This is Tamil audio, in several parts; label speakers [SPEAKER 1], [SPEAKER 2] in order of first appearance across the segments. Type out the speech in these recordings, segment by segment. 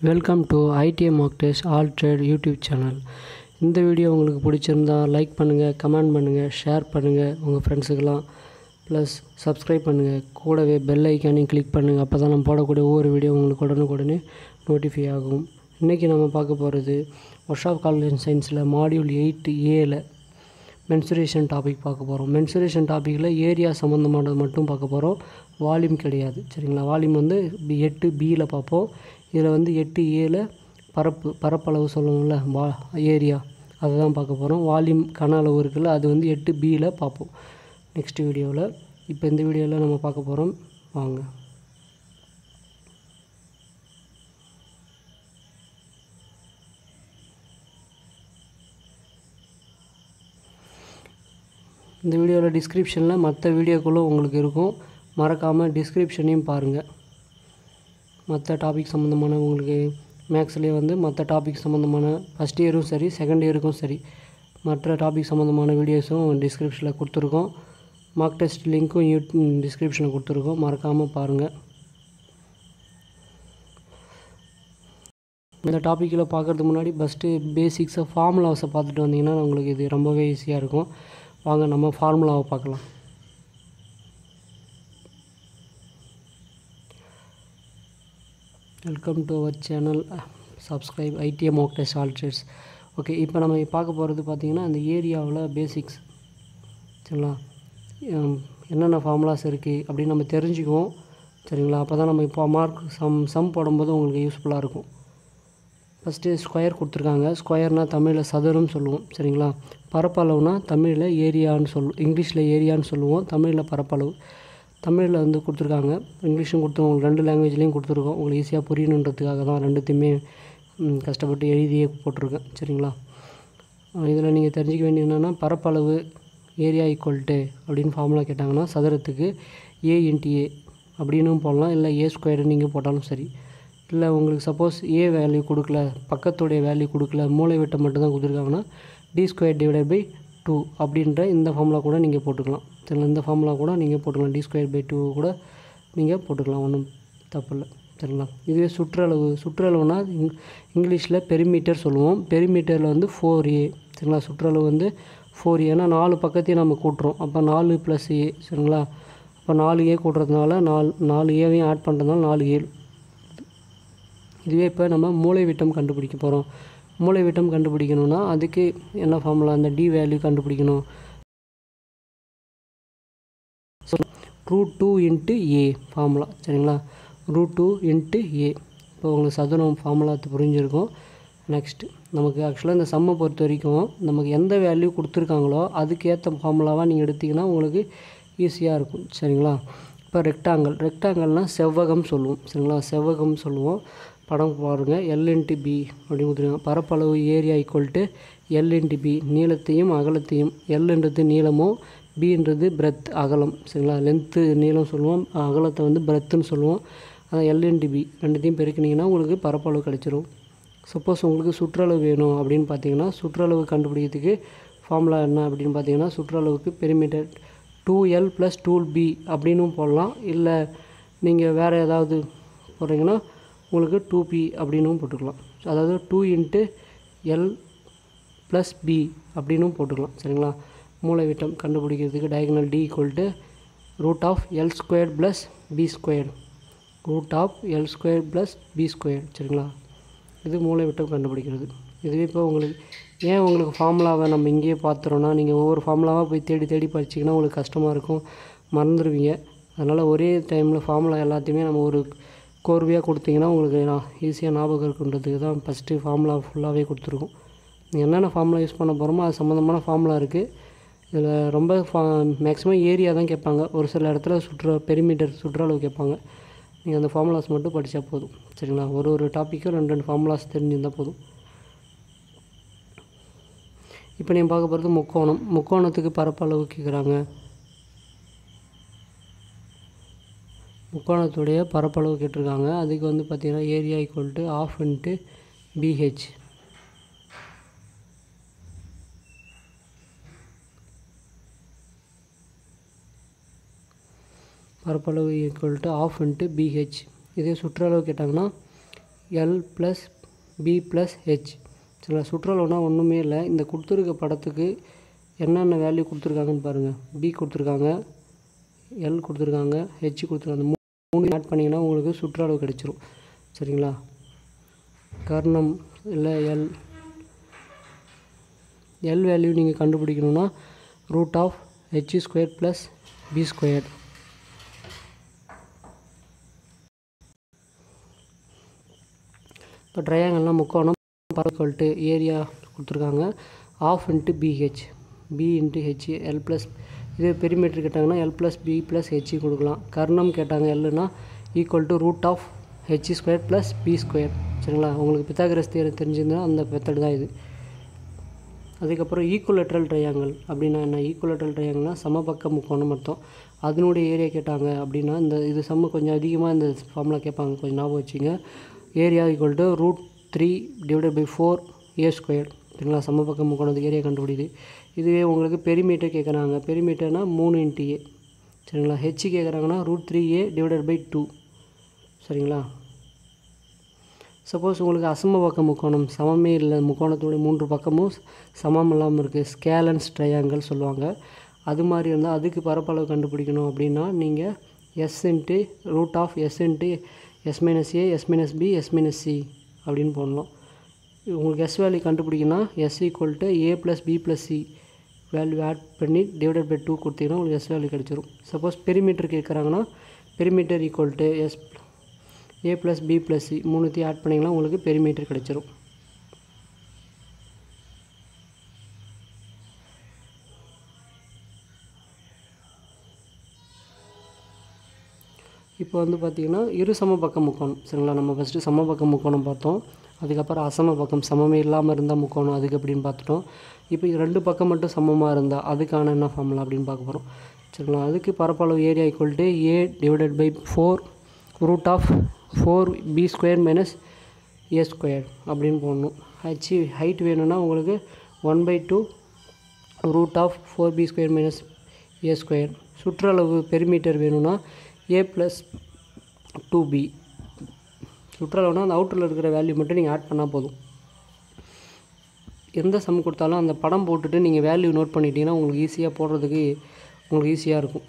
[SPEAKER 1] Welcome to IDM mark test all trade YouTube channel. இந்த வீடியோ உங்களுக்கு பிடிச்சிருந்தா லைக் பண்ணுங்கள், கமெண்ட் பண்ணுங்கள், ஷேர் பண்ணுங்கள் உங்கள் ஃப்ரெண்ட்ஸுக்கெல்லாம். ப்ளஸ் சப்ஸ்கிரைப் பண்ணுங்கள், கூடவே பெல் ஐக்கானையும் கிளிக் பண்ணுங்கள். அப்போ தான் நம்ம போடக்கூடிய ஒவ்வொரு வீடியோ உங்களுக்கு உடனுக்குடனே நோட்டிஃபை ஆகும். இன்றைக்கி நம்ம பார்க்க போகிறது ஒர்க்ஷாப் கால்குலேஷன் சயின்ஸில் மாடியூல் 8A மென்சுரேஷன் டாபிக் பார்க்க போகிறோம். மென்சுரேஷன் டாப்பிக்கில் ஏரியா சம்மந்தமானது மட்டும் பார்க்க போகிறோம், வால்யூம் கிடையாது. சரிங்களா? வால்யூம் வந்து 8Bயில் பார்ப்போம். இதில் வந்து 8Aவில் பரப்பளவு சொல்லுவோம்ல, ஏரியா, அதை தான் பார்க்க போகிறோம். வால்யூம் கன அளவு இருக்குல்ல, அது வந்து 8Bயில் பார்ப்போம் நெக்ஸ்ட் வீடியோவில். இப்போ இந்த வீடியோவில் நம்ம பார்க்க போகிறோம், வாங்க. இந்த வீடியோவில் டிஸ்கிரிப்ஷனில் மற்ற வீடியோக்களும் உங்களுக்கு இருக்கும், மறக்காமல் டிஸ்கிரிப்ஷனையும் பாருங்கள். மற்ற டாபிக் சம்மந்தமான உங்களுக்கு மேக்ஸ்லேயே வந்து மற்ற டாபிக் சம்மந்தமான ஃபஸ்ட் இயரும் சரி செகண்ட் இயருக்கும் சரி மற்ற டாபிக் சம்மந்தமான வீடியோஸும் டிஸ்கிரிப்ஷனில் கொடுத்துருக்கோம். மார்க் டெஸ்ட் லிங்க்கும் டிஸ்கிரிப்ஷனில் கொடுத்துருக்கோம், மறக்காமல் பாருங்கள். இந்த டாப்பிக்கில் பார்க்குறதுக்கு முன்னாடி ஃபஸ்ட்டு பேசிக்ஸை ஃபார்முலாஸை பார்த்துட்டு வந்தீங்கன்னா உங்களுக்கு இது ரொம்பவே ஈஸியாக இருக்கும். வாங்க நம்ம ஃபார்முலாவை பார்க்கலாம். Welcome to our channel, subscribe IDM mark test all trades. Okay, இப்போ நம்ம பார்க்க போகிறது பார்த்திங்கன்னா இந்த ஏரியாவில் பேசிக்ஸ். சரிங்களா? என்னென்ன ஃபார்முலாஸ் இருக்குது அப்படின்னு நம்ம தெரிஞ்சுக்குவோம். சரிங்களா? அப்போ தான் நம்ம இப்போ மார்க் சம் போடும்போது உங்களுக்கு யூஸ்ஃபுல்லாக இருக்கும். ஃபஸ்ட்டு ஸ்கொயர் கொடுத்துருக்காங்க. ஸ்கொயர்னால் தமிழில் சதுரம் சொல்லுவோம். சரிங்களா? பரப்பளவுனா தமிழில் ஏரியான்னு சொல்லுவோம், இங்கிலீஷில் ஏரியான்னு சொல்லுவோம், தமிழில் பரப்பளவு. தமிழில் வந்து கொடுத்துருக்காங்க, இங்கிலீஷும் கொடுத்துருவோம். உங்களுக்கு ரெண்டு லாங்குவேஜ்லேயும் கொடுத்துருக்கோம். உங்களுக்கு ஈஸியாக புரியணுன்றதுக்காக தான் ரெண்டுத்தையுமே கஷ்டப்பட்டு எழுதியே போட்டிருக்கேன். சரிங்களா? இதில் நீங்கள் தெரிஞ்சிக்க வேண்டியது என்னென்னா, பரப்பளவு ஏரியா ஈக்குவல்ட்டு அப்படின்னு ஃபார்முலா கேட்டாங்கன்னா சதுரத்துக்கு A × A அப்படின்னும் போடலாம், இல்லை A² நீங்கள் போட்டாலும் சரி. இல்லை உங்களுக்கு சப்போஸ் A வேல்யூ கொடுக்கல, பக்கத்துடைய வேல்யூ கொடுக்கல, மூலை விட்டம் மட்டும் தான் கொடுத்துருக்காங்கன்னா D²/2 அப்படின்ற இந்த ஃபார்முலா கூட நீங்கள் போட்டுக்கலாம். சரிங்களா? இந்த ஃபார்முலா கூட நீங்கள் போட்டுக்கலாம், D²/2 கூட நீங்கள் போட்டுக்கலாம், ஒன்றும் தப்பு இல்லை. சரிங்களா? இதுவே சுற்றளவுனா இங்கிலீஷில் பெரிமீட்டர் சொல்லுவோம். பெரிமீட்டரில் வந்து 4A. சரிங்களா? சுற்றளவு வந்து 4A, ஏன்னா 4 பக்கத்தையும் நம்ம கூட்டுறோம், அப்போ 4 + A. சரிங்களா? அப்போ 4A கூட்டுறதுனால 4Aவையும் ஆட் பண்ணுறதுனால 4A. இதுவே இப்போ நம்ம மூலை விட்டம் கண்டுபிடிக்க போகிறோம். மூலை விட்டம் கண்டுபிடிக்கணும்னா அதுக்கு என்ன ஃபார்முலா, அந்த D வேல்யூ கண்டுபிடிக்கணும். √2 × A ஃபார்முலா. சரிங்களா? √2 × A. இப்போ உங்களுக்கு சதுரம் ஃபார்முலா புரிஞ்சிருக்கும். நெக்ஸ்ட்டு நமக்கு ஆக்சுவலாக இந்த சம்மை பொறுத்த வரைக்கும் நமக்கு எந்த வேல்யூ கொடுத்துருக்காங்களோ அதுக்கேற்ற ஃபார்முலாவாக நீங்கள் எடுத்திங்கன்னா உங்களுக்கு ஈஸியாக இருக்கும். சரிங்களா? இப்போ ரெக்டாங்கல்னால் செவ்வகம் சொல்லுவோம். சரிங்களா? செவ்வகம் சொல்லுவோம். படம் பாருங்கள், L × B அப்படின்னு கொடுத்துருக்காங்க. பரப்பளவு ஏரியா ஈக்குவல்ட்டு L × B, நீளத்தையும் அகலத்தையும். Lன்றது நீளமும், Bன்றது பிரெத் அகலம். சரிங்களா? லென்த்து நீளம் சொல்லுவோம், அகலத்தை வந்து பிரெத்துன்னு சொல்லுவோம். அதான் L × B ரெண்டுத்தையும் பெருக்கினீங்கன்னா உங்களுக்கு பரப்பளவு கிடச்சிரும். சப்போஸ் உங்களுக்கு சுற்றளவு வேணும் அப்படின்னு பார்த்தீங்கன்னா, சுற்றளவு கண்டுபிடிக்கிறதுக்கு ஃபார்முலா என்ன அப்படின்னு பார்த்தீங்கன்னா, சுற்றளவுக்கு பெரிமீட்டர் 2L + 2B அப்படின்னும் போடலாம். இல்லை நீங்கள் வேறு ஏதாவது போடுறீங்கன்னா உங்களுக்கு 2P அப்படின்னும் போட்டுக்கலாம். அதாவது 2 × L + B அப்படின்னும் போட்டுக்கலாம். சரிங்களா? மூலை விட்டம் கண்டுபிடிக்கிறதுக்கு diagonal D = √L² + B². √L² + B². சரிங்களா? இது மூலை விட்டம் கண்டுபிடிக்கிறது. இதுவே இப்போ உங்களுக்கு ஃபார்முலாவை நம்ம இங்கேயே பார்த்துறோன்னா நீங்கள் ஒவ்வொரு ஃபார்முலாவாக போய் தேடி தேடி படிச்சிங்கன்னா உங்களுக்கு கஷ்டமாக இருக்கும், மறந்துடுவீங்க. அதனால் ஒரே டைமில் ஃபார்முலா எல்லாத்தையுமே நம்ம ஒரு கோர்வையாக கொடுத்தீங்கன்னா உங்களுக்கு ஈஸியாக ஞாபகம் இருக்குன்றதுக்கு தான் ஃபஸ்ட்டு ஃபார்முலா ஃபுல்லாகவே கொடுத்துருக்கோம். என்னென்ன ஃபார்முலா யூஸ் பண்ண போகிறோமோ அது சம்மந்தமான ஃபார்முலா இருக்குது. இதில் ரொம்ப மேக்ஸிமம் ஏரியா தான் கேட்பாங்க, ஒரு சில இடத்துல பெரிமீட்டர் சுற்றளவு கேட்பாங்க. நீங்கள் அந்த ஃபார்முலாஸ் மட்டும் படித்தா போதும். சரிங்களா? ஒரு டாப்பிக்கும் 2 ஃபார்முலாஸ் தெரிஞ்சிருந்தால் போதும். இப்போ நீங்கள் பார்க்க போகிறது முக்கோணத்துக்கு பரப்பளவு கேட்குறாங்க. முக்கோணத்துடைய பரப்பளவு கேட்டிருக்காங்க. அதுக்கு வந்து பார்த்திங்கன்னா ஏரியா ஈக்குவல்ட்டு 1/2 × BH. பரப்பளவு ஈக்குவல்ட்டு 1/2 × BH. இதே சுற்றளவு கேட்டாங்கன்னா L plus B plus H. சரிங்களா, சுற்றளவுனா ஒன்றுமே இல்லை. இந்த கொடுத்துருக்க படத்துக்கு என்னென்ன வேல்யூ கொடுத்துருக்காங்கன்னு பாருங்கள். பி கொடுத்துருக்காங்க, எல் கொடுத்துருக்காங்க, ஹெச் கொடுத்துருக்காங்க. அந்த மூணு ஆட் பண்ணிங்கன்னா உங்களுக்கு சுற்றளவு கிடச்சிரும். சரிங்களா, கர்ணம் இல்லை எல் வேல்யூ நீங்கள் கண்டுபிடிக்கணுன்னா root of H square plus B square. இப்போ ட்ரையாங்கல்லாம் முக்கோணம் பரவல்ட்டு ஏரியா கொடுத்துருக்காங்க. Half into B H, B into H, L plus. இதே பெரிமீட்டர் கேட்டாங்கன்னா L plus B plus H கொடுக்கலாம். கர்ணம் கேட்டாங்க எல்லுனா equal to root of H square plus B square. சரிங்களா, உங்களுக்கு பித்தாகரஸ் தியரம் தெரிஞ்சிருந்தா அந்த மெத்தட் தான் இது. அதுக்கப்புறம் ஈக்குவலேட்ரல் ட்ரையாங்கிள் அப்படின்னா என்ன? ஈக்குவலேட்ரல் ட்ரையாங்கிள்னால் சமபக்க முக்கோணம் அர்த்தம். அதனுடைய ஏரியா கேட்டாங்க அப்படின்னா இது சம்ம கொஞ்சம் அதிகமாக இந்த ஃபார்முலா கேட்பாங்க, கொஞ்சம் ஞாபகம் வச்சுங்க. Area equal to root 3 divided by 4 a square. சரிங்களா, சமபக்க முக்கோணத்துக்கு ஏரியா கண்டுபிடிக்குது. இதுவே உங்களுக்கு பெரிமீட்டர் கேட்குறாங்க. பெரிமீட்டர்னால் 3 இன்ட்டு ஏ. சரிங்களா, ஹெச் கேட்குறாங்கன்னா ரூட் 3a டிவைடட் பை 2. சரிங்களா, சப்போஸ் உங்களுக்கு அசமபக்க முக்கோணம் சமமே இல்லை, முக்கோணத்துடைய 3 பக்கமும் சமம் இல்லாமல் இருக்குது, ஸ்கேலன்ஸ் ட்ரையாங்கிள் சொல்லுவாங்க. அது மாதிரி இருந்தால் அதுக்கு பரப்பளவு கண்டுபிடிக்கணும் அப்படின்னா நீங்கள் S into root of S into S minus A S minus B S minus C அப்படின்னு போடணும். உங்களுக்கு எஸ் வேல்யூ கண்டுபிடிக்கணும்னா S equal to A plus B plus C value add பண்ணி டிவைடட் பை 2 கொடுத்தீங்கன்னா உங்களுக்கு எஸ் வேல்யூ கிடச்சிரும். சப்போஸ் பெரிமீட்டர் கேட்குறாங்கன்னா perimeter equal to S A plus B plus C மூணுத்தையும் ஆட் பண்ணிங்கன்னா உங்களுக்கு பெரிமீட்டர் கிடச்சிரும். இப்போ வந்து பார்த்திங்கன்னா இரு சமபக்க முக்கோணம். சரிங்களா, நம்ம ஃபஸ்ட்டு சமபக்க முக்கோணம் பார்த்தோம். அதுக்கப்புறம் அசம பக்கம் சமமே இல்லாமல் இருந்தால் முக்கோணம் அதுக்கு அப்படின்னு பார்த்துட்டோம். இப்போ 2 பக்கம் மட்டும் சமமாக இருந்தால் அதுக்கான என்ன ஃபார்முலா அப்படின்னு பார்க்க போகிறோம். சரிங்களா, அதுக்கு பரப்பளவு area equal to a divided by 4 root of 4b square minus a square அப்படின்னு போடணும். ஹைட் வேணும்னா உங்களுக்கு 1/2 root of 4b square minus a square. சுற்றளவு பெரிமீட்டர் வேணும்னா ஏ ப்ளஸ் 2b. சுற்றளவுனா அந்த அவுட்டரில் இருக்கிற வேல்யூ மட்டும் நீங்கள் ஆட் பண்ணால் போதும். எந்த சம் கொடுத்தாலும் அந்த படம் போட்டுட்டு நீங்கள் வேல்யூ நோட் பண்ணிட்டீங்கன்னா உங்களுக்கு ஈஸியாக போடுறதுக்கு உங்களுக்கு ஈஸியாக இருக்கும்.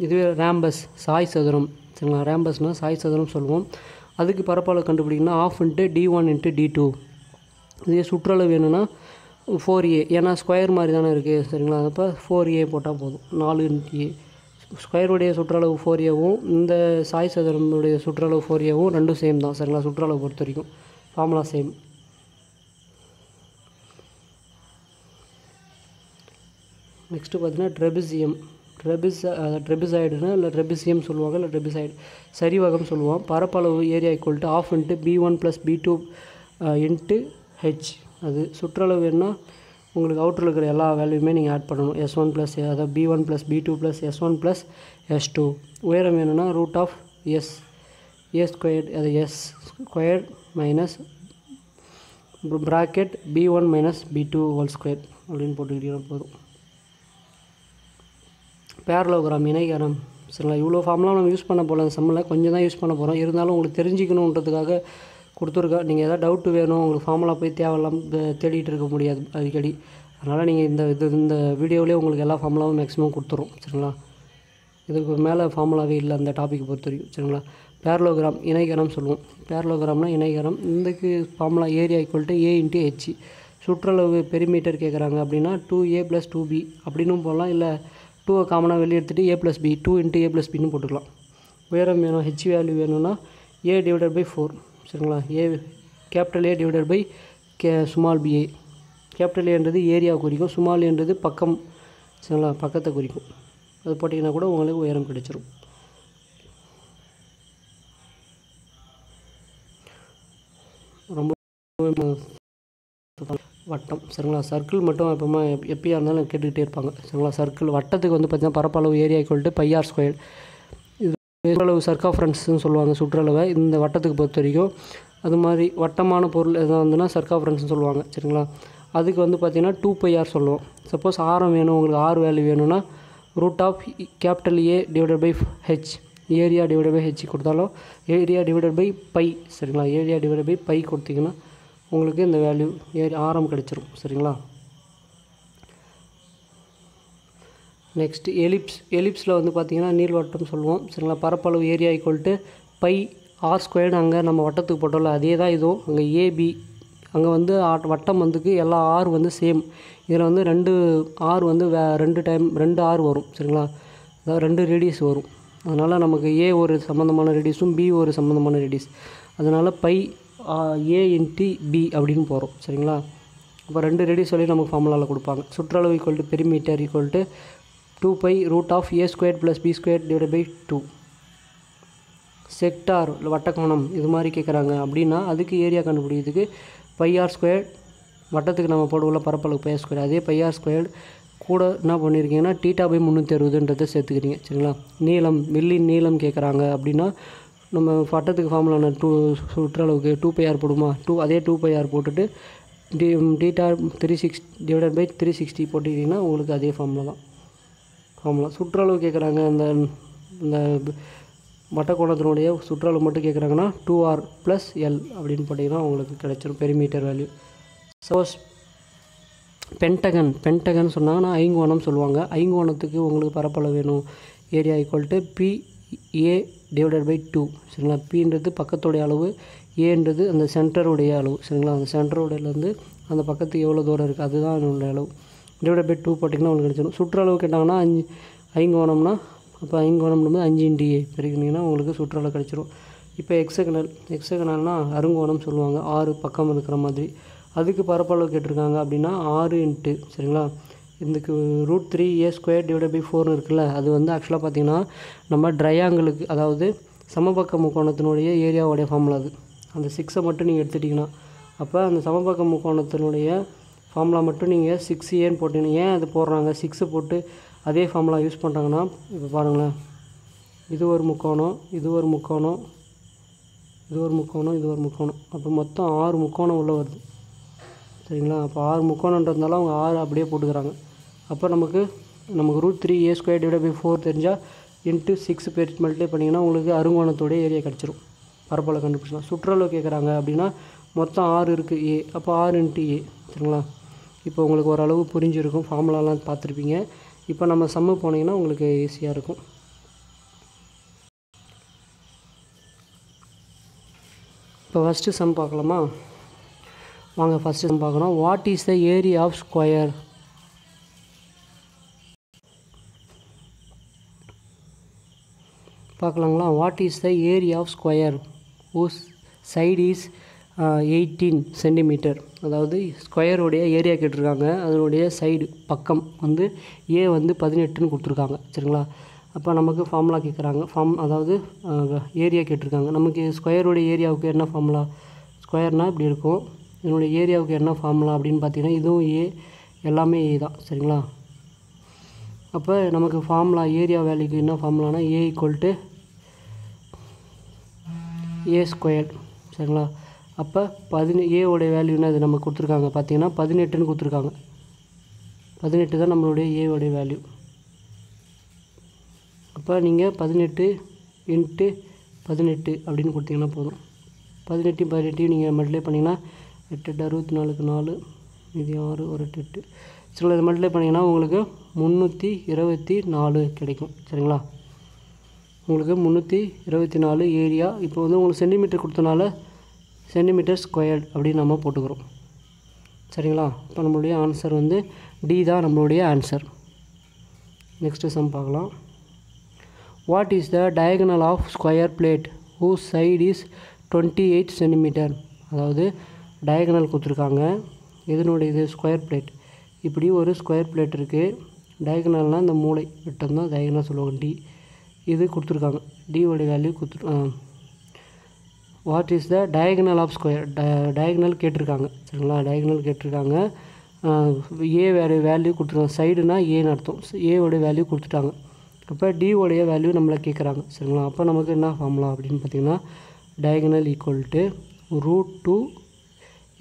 [SPEAKER 1] இதுவே ரேம்பஸ் சாய் சதுரம். சரிங்களா, ரேம்பஸ்னால் சாய் சதுரம் சொல்லுவோம். அதுக்கு பரப்பளவு கண்டுபிடிக்கணும்னா of into D1 into D2. இதே சுற்றளவு வேணும்னா 4a, ஏன்னா ஸ்கொயர் மாதிரி தானே இருக்குது. சரிங்களா, அப்போ 4a போட்டால் போதும். 4 இன்ட்டு ஏ. ஸ்கொயருடைய சுற்றளவு 4aவும் இந்த சாய் சதுரமுடைய சுற்றளவு 4aவும் ரெண்டும் சேம் தான். சரிங்களா, சுற்றளவு பொறுத்த வரைக்கும் ஃபார்முலா சேம். நெக்ஸ்ட்டு பார்த்தீங்கன்னா ட்ரெபிசியம். ட்ரெபிசைடுனா இல்லை ட்ரெபிசியம் சொல்லுவாங்க, இல்லை ட்ரெபிசைடு சரிவகம் சொல்லுவோம். பரப்பளவு area equal to half into B1 plus B2 into H. அது சுற்றளவு வேணுன்னா உங்களுக்கு அவுட்டரில் இருக்கிற எல்லா வேல்யூமே நீங்கள் ஆட் பண்ணணும். S1 ப்ளஸ் அதாவது B1 plus B2 plus S1 plus S2. உயரம் வேணும்னா root of S A square, அது S square minus bracket B1 minus B2 whole square அப்படின்னு போட்டுக்கிட்டீங்கன்னா போதும். பேரலோகிராம் இணைகரம். சரிங்களா, இவ்வளோ ஃபார்ம்லாம் நம்ம யூஸ் பண்ண போகல, அந்த சம்மில் கொஞ்சம் தான் யூஸ் பண்ண போகிறோம். இருந்தாலும் உங்களுக்கு தெரிஞ்சிக்கணுன்றதுக்காக கொடுத்துருக்கோம். நீங்கள் எதாவது டவுட்டு வேணும், உங்களுக்கு ஃபார்முலா போய் தேவையில்லாம் தேடிட்டு இருக்க முடியாது அடிக்கடி. அதனால் நீங்கள் இந்த வீடியோவிலே உங்களுக்கு எல்லா ஃபார்முலாவும் மேக்ஸிமம் கொடுத்துரும். சரிங்களா, இதுக்கு மேலே ஃபார்முலாவே இல்லை அந்த டாபிக் பொறுத்த வரைக்கும். சரிங்களா, பேரலோகிராம் இணைகரம் சொல்லுவோம். பேரலோகிராம்னா இணைகரம். இதுக்கு formula area equal to A into H. சுற்றளவு பெரிமீட்டர் கேட்குறாங்க அப்படின்னா 2a ப்ளஸ் 2b அப்படின்னும் போடலாம். இல்லை 2 காமனாக வெளியே எடுத்துகிட்டு a plus B 2 into a plus பின்னு போட்டுக்கலாம். உயரம் வேணும், ஹெச் வேல்யூ வேணும்னா a டிவைடட் பை 4. சரிங்களா, capital A divided by small ba. Capital ஏன்றது ஏரியா குறிக்கும், ஸ்மால் ஏன்றது பக்கம். சரிங்களா, பக்கத்தை குறிக்கும். அது போட்டிங்கன்னா கூட உங்களுக்கு உயரம் கிடைச்சிரும். ரொம்ப வட்டம். சரிங்களா, சர்க்கிள் மட்டும் எப்போமா எப்பயா இருந்தாலும் கேட்டுக்கிட்டே இருப்பாங்க. சரிங்களா, சர்க்கிள் வட்டத்துக்கு வந்து பார்த்திங்கன்னா பரப்பளவு area equal to πr square. இது சுற்றளவு சர்க்காஃபரன்ஸ்னு சொல்லுவாங்க சுற்றளவை இந்த வட்டத்துக்கு பொறுத்த வரைக்கும். அது மாதிரி வட்டமான பொருள் எதாவது வந்துன்னா சர்க்காஃபரன்ஸ்னு சொல்லுவாங்க. சரிங்களா, அதுக்கு வந்து பார்த்திங்கன்னா 2πr சொல்லுவோம். சப்போஸ் ஆரம் வேணும், உங்களுக்கு ஆர் வேல்யூ வேணும்னா root of capital A divided by h area divided by h கொடுத்தாலும் ஏரியா டிவைடட் பை பை சரிங்களா. ஏரியா டிவைடட் பை பை கொடுத்திங்கன்னா உங்களுக்கு இந்த வேல்யூ ஆரம் கிடச்சிரும் சரிங்களா. நெக்ஸ்ட் எலிப்ஸில் வந்து பார்த்திங்கன்னா நீள்வட்டம் சொல்லுவோம் சரிங்களா. பரப்பளவு area equal to pi r squared அங்கே நம்ம வட்டத்துக்கு போட்டோம்ல அதே தான் இதுவும். அங்கே ஏபி அங்கே வந்து வட்டம் வந்துக்கு எல்லா ஆர் வந்து சேம். இதில் வந்து 2 ஆர் வந்து 2 ஆர் வரும் சரிங்களா. அதாவது 2 ரேடியஸ் வரும். அதனால் நமக்கு ஏ ஒரு சம்மந்தமான ரேடியஸும் பி ஒரு சம்மந்தமான ரேடியஸ். அதனால் பை ஏ இன்ட்டு பி அப்படின்னு போகிறோம் சரிங்களா. அப்போ 2 ரேடியஸ் சொல்லி நமக்கு ஃபார்முலாவில் கொடுப்பாங்க. சுற்றளவு equal to perimeter equal to 2π √a² + b² / 2. Sector வட்டக்கோணம் இது மாதிரி கேட்குறாங்க அப்படின்னா அதுக்கு ஏரியா கண்டுபிடிக்கிறதுக்கு πr² வட்டத்துக்கு நம்ம போடுவோம்ல பரப்பளவு πr², அதே πr² கூட என்ன பண்ணியிருக்கீங்கன்னா θ/360 சேர்த்துக்கிறீங்க சரிங்களா. நீளம் வில்லின் நீளம் கேட்குறாங்க அப்படின்னா நம்ம வட்டத்துக்கு ஃபார்முலான சுற்றளவுக்கு 2πr போடுமா, அதே 2πr போட்டுட்டு θ 360 போட்டுக்கிட்டிங்கன்னா உங்களுக்கு அதே ஃபார்முலா தான். சுற்றளவு கேட்குறாங்க இந்த வட்டக்கோணத்தினுடைய சுற்றளவு மட்டும் கேட்குறாங்கன்னா 2r + l அப்படின்னு போட்டிங்கன்னா உங்களுக்கு கிடைச்சிரும் பெரிமீட்டர் வேல்யூ. சப்போஸ் பென்டகன் சொன்னாங்கன்னா ஐங்கோணம் சொல்லுவாங்க. ஐங்கோணத்துக்கு உங்களுக்கு பரப்பளவு வேணும். ஏரியா ஈக்குவல் டு PA / 2 சரிங்களா. பின்றது பக்கத்துடைய அளவு, ஏன்றது அந்த சென்டருடைய அளவு சரிங்களா. அந்த சென்டருடையிலேருந்து அந்த பக்கத்துக்கு எவ்வளோ தூரம் இருக்குது அதுதான் என்னுடைய அளவு. / 2 போட்டிங்கன்னா உங்களுக்கு கிடைச்சிடும். சுற்றளவு கேட்டாங்கன்னா ஐங்கோணம்னா அப்போ ஐங்கோணம்னு 5 × a பெருக்கினீங்கன்னா உங்களுக்கு சுற்றளவு கிடைச்சிரும். இப்போ எக்ஸகனல்னால் அருங்கோணம் சொல்லுவாங்க. 6 பக்கம் இருக்கிற மாதிரி. அதுக்கு பரப்பளவு கேட்டிருக்காங்க அப்படின்னா 6 × சரிங்களா. இதுக்கு √3a² / 4 இருக்குல்ல அது வந்து ஆக்சுவலாக பார்த்திங்கன்னா நம்ம ட்ரையாங்கிளுக்கு அதாவது சமபக்க முக்கோணத்தினுடைய ஏரியாவுடைய ஃபார்முலா அது. அந்த 6 மட்டும் நீங்கள் எடுத்துட்டிங்கன்னா அப்போ அந்த சமபக்க முக்கோணத்தினுடைய ஃபார்முலா மட்டும் நீங்கள் 6a போட்டிங்கன்னா ஏன் அது போடுறாங்க 6 போட்டு அதே ஃபார்முலா யூஸ் பண்ணுறாங்கன்னா இப்போ பாருங்களேன், இது ஒரு முக்கோணம், இது ஒரு முக்கோணம், இது ஒரு முக்கோணம், இது ஒரு முக்கோணம், அப்போ மொத்தம் 6 முக்கோணம் உள்ளே வருது சரிங்களா. அப்போ 6 முக்கோணன்றதுனால அவங்க 6 அப்படியே போட்டுக்கிறாங்க. அப்போ நமக்கு √3a² / 4 தெரிஞ்சால் × 6 பேர் மல்டிப்ளை பண்ணிங்கன்னா உங்களுக்கு அருங்கோணத்தோடைய ஏரியா கிடச்சிரும். பரப்பளவு கண்டுபிடிச்சலாம். சுற்றளவு கேட்குறாங்க அப்படின்னா மொத்தம் 6 இருக்குது ஏ, அப்போ 6 × a சரிங்களா. இப்போ உங்களுக்கு ஓரளவு புரிஞ்சிருக்கும், ஃபார்முலாலாம் பார்த்துருப்பீங்க. இப்போ நம்ம சம்மு போனீங்கன்னா உங்களுக்கு ஈஸியாக இருக்கும். இப்போ ஃபஸ்ட்டு சம் பார்க்கலாமா வாங்க. ஃபஸ்ட்டு சம் பார்க்கணும். What is the area of square? பார்க்கலாங்களா. What is the area of square whose side is 18 centimetre. அதாவது ஸ்கொயருடைய ஏரியா கேட்டிருக்காங்க. அதனுடைய சைடு பக்கம் வந்து ஏ வந்து 18ன்னு கொடுத்துருக்காங்க சரிங்களா. அப்போ நமக்கு ஃபார்முலா கேட்குறாங்க. அதாவது ஏரியா கேட்டிருக்காங்க. நமக்கு ஸ்கொயருடைய ஏரியாவுக்கு என்ன ஃபார்முலா? ஸ்கொயர்னால் இப்படி இருக்கும். இதனுடைய ஏரியாவுக்கு என்ன ஃபார்முலா அப்படின்னு பார்த்தீங்கன்னா இதுவும் ஏ, எல்லாமே ஏ தான் சரிங்களா. அப்போ நமக்கு ஃபார்முலா ஏரியா வேல்யூக்கு என்ன ஃபார்முலானா ஏ = a² சரிங்களா. அப்போ ஏவோடைய வேல்யூ என்ன இது நமக்கு கொடுத்துருக்காங்க பார்த்தீங்கன்னா 18ன்னு கொடுத்துருக்காங்க. 18 தான் நம்மளுடைய ஏவோடைய வேல்யூ. அப்போ நீங்கள் 18 × 18 அப்படின்னு கொடுத்தீங்கன்னா போதும். 18 நீங்கள் மல்டிப்ளை பண்ணிங்கன்னா 8 × 64 4 இது 6 1 8 சரிங்களா. இதை மல்டிப்ளை பண்ணிங்கன்னா உங்களுக்கு 324 கிடைக்கும் சரிங்களா. உங்களுக்கு 324 ஏரியா. இப்போ வந்து உங்களுக்கு சென்டிமீட்டர் கொடுத்தனால சென்டிமீட்டர் ஸ்கொயர்டு அப்படின்னு நம்ம போட்டுக்கிறோம் சரிங்களா. இப்போ நம்மளுடைய ஆன்சர் வந்து டி தான் நம்மளுடைய ஆன்சர். நெக்ஸ்ட்டு சம் பார்க்கலாம். What is the diagonal of square plate whose side is 28 centimetre? அதாவது டயகனல் கொடுத்துருக்காங்க. இதனுடைய இது ஸ்கொயர் பிளேட். இப்படி ஒரு ஸ்கொயர் பிளேட் இருக்குது. டயகனல்னால் இந்த மூளை விட்டம் தான் டயகனல் சொல்லுவாங்க. டி இது கொடுத்துருக்காங்க. டியோடைய value what is the diagonal of square? Diagonal கேட்டிருக்காங்க சரிங்களா. டயகனல் கேட்டிருக்காங்க. ஏ வேல்யூ கொடுத்துருக்காங்க. சைடுனா ஏன்னு அர்த்தம். ஏவோடைய வேல்யூ கொடுத்துட்டாங்க. அப்போ டியோடைய வேல்யூ நம்மளை கேட்குறாங்க சரிங்களா. அப்போ நமக்கு என்ன ஃபார்முலா அப்படின்னு பார்த்தீங்கன்னா டயகனல் = √2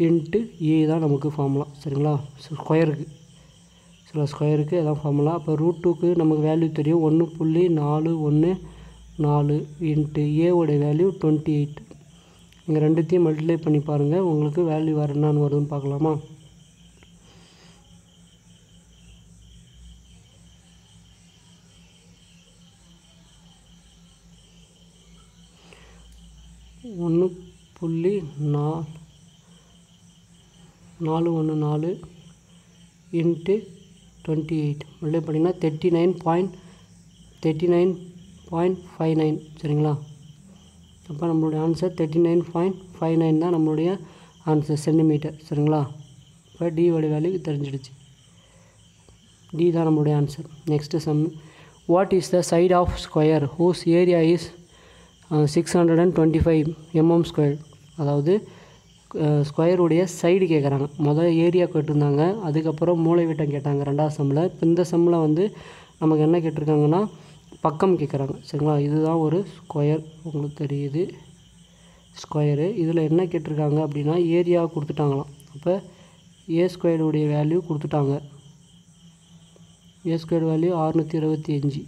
[SPEAKER 1] × a தான் நமக்கு ஃபார்முலா சரிங்களா. ஸ்கொயருக்கு சரிங்களா. ஸ்கொயருக்கு அதான் ஃபார்முலா. அப்போ √2க்கு நமக்கு வேல்யூ தெரியும் 1.41 4 இன்ட்டு ஏவோடைய வேல்யூ 28. நீங்கள் ரெண்டுத்தையும் மல்டிப்ளை பண்ணி பாருங்கள், உங்களுக்கு வேல்யூ வேறு என்னன்னு வருதுன்னு பார்க்கலாமா? ஒன்று 414 இன்ட்டு 28 மல்டிப்ளை பண்ணிங்கன்னா 39.59 சரிங்களா? அப்போ நம்மளுடைய ஆன்சர் 39.59 தான் நம்மளுடைய ஆன்சர் சென்டிமீட்டர் சரிங்களா? இப்போ டியோட வேல்யூ தெரிஞ்சிடுச்சு, டி தான் நம்மளுடைய answer. Next sum, what is the side of square whose area is 625 mm². அதாவது ஸ்கொயருடைய சைடு கேட்குறாங்க. முதல் ஏரியா கேட்டிருந்தாங்க, அதுக்கப்புறம் மூலை விட்டம் கேட்டாங்க ரெண்டாவது சம்மில். இப்போ இந்த சம்மில் வந்து நமக்கு என்ன கேட்டிருக்காங்கன்னா பக்கம் கேட்குறாங்க சரிங்களா? இதுதான் ஒரு ஸ்கொயர், உங்களுக்கு தெரியுது ஸ்கொயரு. இதில் என்ன கேட்டிருக்காங்க அப்படின்னா ஏரியா கொடுத்துட்டாங்களாம். அப்போ ஏ ஸ்கொயருடைய வேல்யூ கொடுத்துட்டாங்க, ஏ ஸ்கொயர் வேல்யூ 625.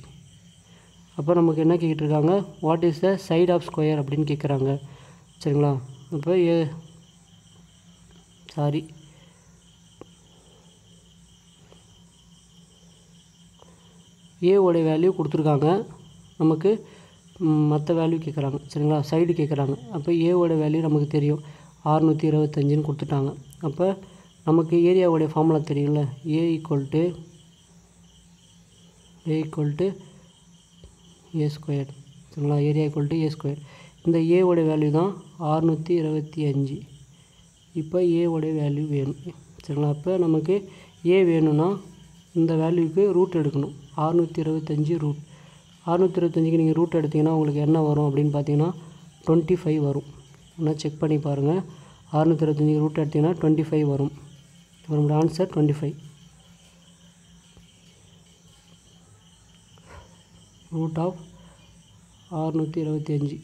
[SPEAKER 1] அப்போ நமக்கு என்ன கேட்டிருக்காங்க, what is the side of square அப்படின்னு கேட்குறாங்க சரிங்களா? அப்போ ஏவோடைய வேல்யூ கொடுத்துருக்காங்க, நமக்கு மற்ற வேல்யூ கேட்குறாங்க சரிங்களா? சைடு கேட்குறாங்க. அப்போ ஏவோட வேல்யூ நமக்கு தெரியும் 625ன்னு கொடுத்துட்டாங்க. அப்போ நமக்கு ஏரியாவோடைய ஃபார்முலா தெரியும்ல, ஏ ஈக்குவல் டு ஏ ஸ்கொயர் சரிங்களா? Area equal to A square. இந்த ஏவோட வேல்யூ தான் 625. இப்போ ஏவோடைய வேல்யூ வேணும் சரிங்களா? அப்போ நமக்கு ஏ வேணும்னா இந்த வேல்யூக்கு ரூட் எடுக்கணும். 625 ரூட் 625க்கு நீங்கள் ரூட் எடுத்திங்கன்னா உங்களுக்கு என்ன வரும் அப்படின்னு பார்த்தீங்கன்னா 25 வரும். ஆனால் செக் பண்ணி பாருங்கள், 625 ரூட் எடுத்திங்கன்னா 25 வரும். நம்மளோட ஆன்சர் 25. ரூட் ஆஃப் 625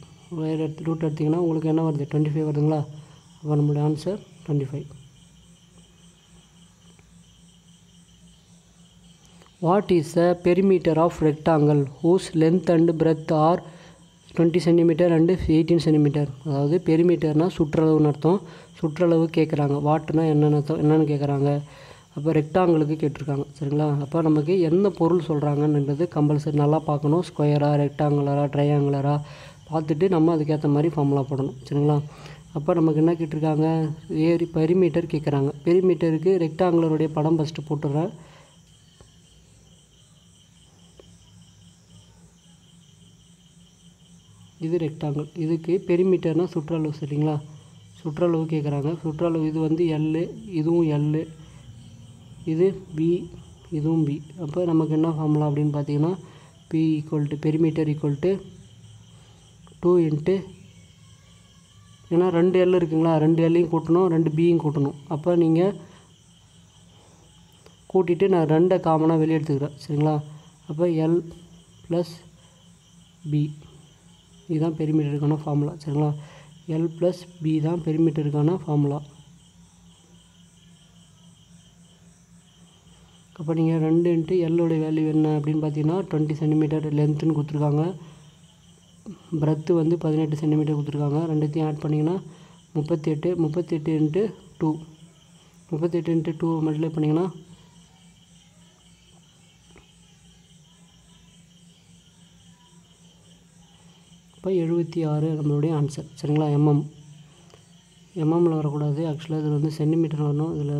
[SPEAKER 1] ரூட் எடுத்திங்கன்னா உங்களுக்கு என்ன வருது 25 வருதுங்களா? அப்போ நம்மளுடைய answer 25. What is the perimeter of rectangle whose length and breadth are 20 cm and 18 cm? அதாவது பெரிமீட்டர்னால் சுற்றளவுன்னு அர்த்தம். சுற்றளவு கேட்குறாங்க, வாட்னா என்னென்னு கேட்குறாங்க. அப்போ ரெக்டாங்கிளுக்கு கேட்டிருக்காங்க சரிங்களா? அப்போ நமக்கு என்ன பொருள் சொல்கிறாங்கன்றது கம்பல்சரி நல்லா பார்க்கணும். ஸ்கொயரா, ரெக்டாங்குலரா, ட்ரையாங்குலரா பார்த்துட்டு நம்ம அதுக்கேற்ற மாதிரி ஃபார்முலா போடணும் சரிங்களா? அப்போ நமக்கு என்ன கேட்டிருக்காங்க, பெரிமீட்டர் கேட்குறாங்க. பெரிமீட்டருக்கு ரெக்டாங்குலருடைய படம் ஃபஸ்ட்டு போட்டுடுறேன். இது ரெக்டாங்கிள், இதுக்கு பெரிமீட்டர்னால் சுற்றளவு சரிங்களா? சுற்றளவு கேட்குறாங்க. சுற்றளவு இது வந்து எல், இதுவும் எல், இது பி, இதுவும் பி. அப்போ நமக்கு என்ன ஃபார்முலா அப்படின்னு பார்த்தீங்கன்னா p equal to perimeter equal to 2 into, ஏன்னா 2 எல் இருக்குங்களா, 2 எல்லையும் கூட்டணும், 2 பியும் கூட்டணும். அப்போ நீங்கள் கூட்டிகிட்டு நான் 2 காமனாக வெளியே எடுத்துக்கிறேன் சரிங்களா? அப்போ எல் ப்ளஸ் பி, இதுதான் பெரிமீட்டருக்கான ஃபார்முலா சரிங்களா? எல் ப்ளஸ் பி தான் பெரிமீட்டருக்கான ஃபார்முலா. அப்போ நீங்கள் 2 இன்ட்டு எல்லோடைய வேல்யூ என்ன அப்படின்னு பார்த்தீங்கன்னா 20 சென்டிமீட்டர் லென்த்துன்னு கொடுத்துருக்காங்க. பிரெத்து வந்து 18 சென்டிமீட்டர் கொடுத்துருக்காங்க. ரெண்டுத்தையும் ஆட் பண்ணிங்கன்னா 38. 38 இன்ட்டு 2, 38 இன்ட்டு 2 மல்டிப்ளை பண்ணிங்கன்னா இப்போ 76 நம்மளுடைய ஆன்சர் சரிங்களா? எம்எம்மில் வரக்கூடாது, ஆக்சுவலாக இதில் வந்து சென்டிமீட்டர் வரணும். இதில்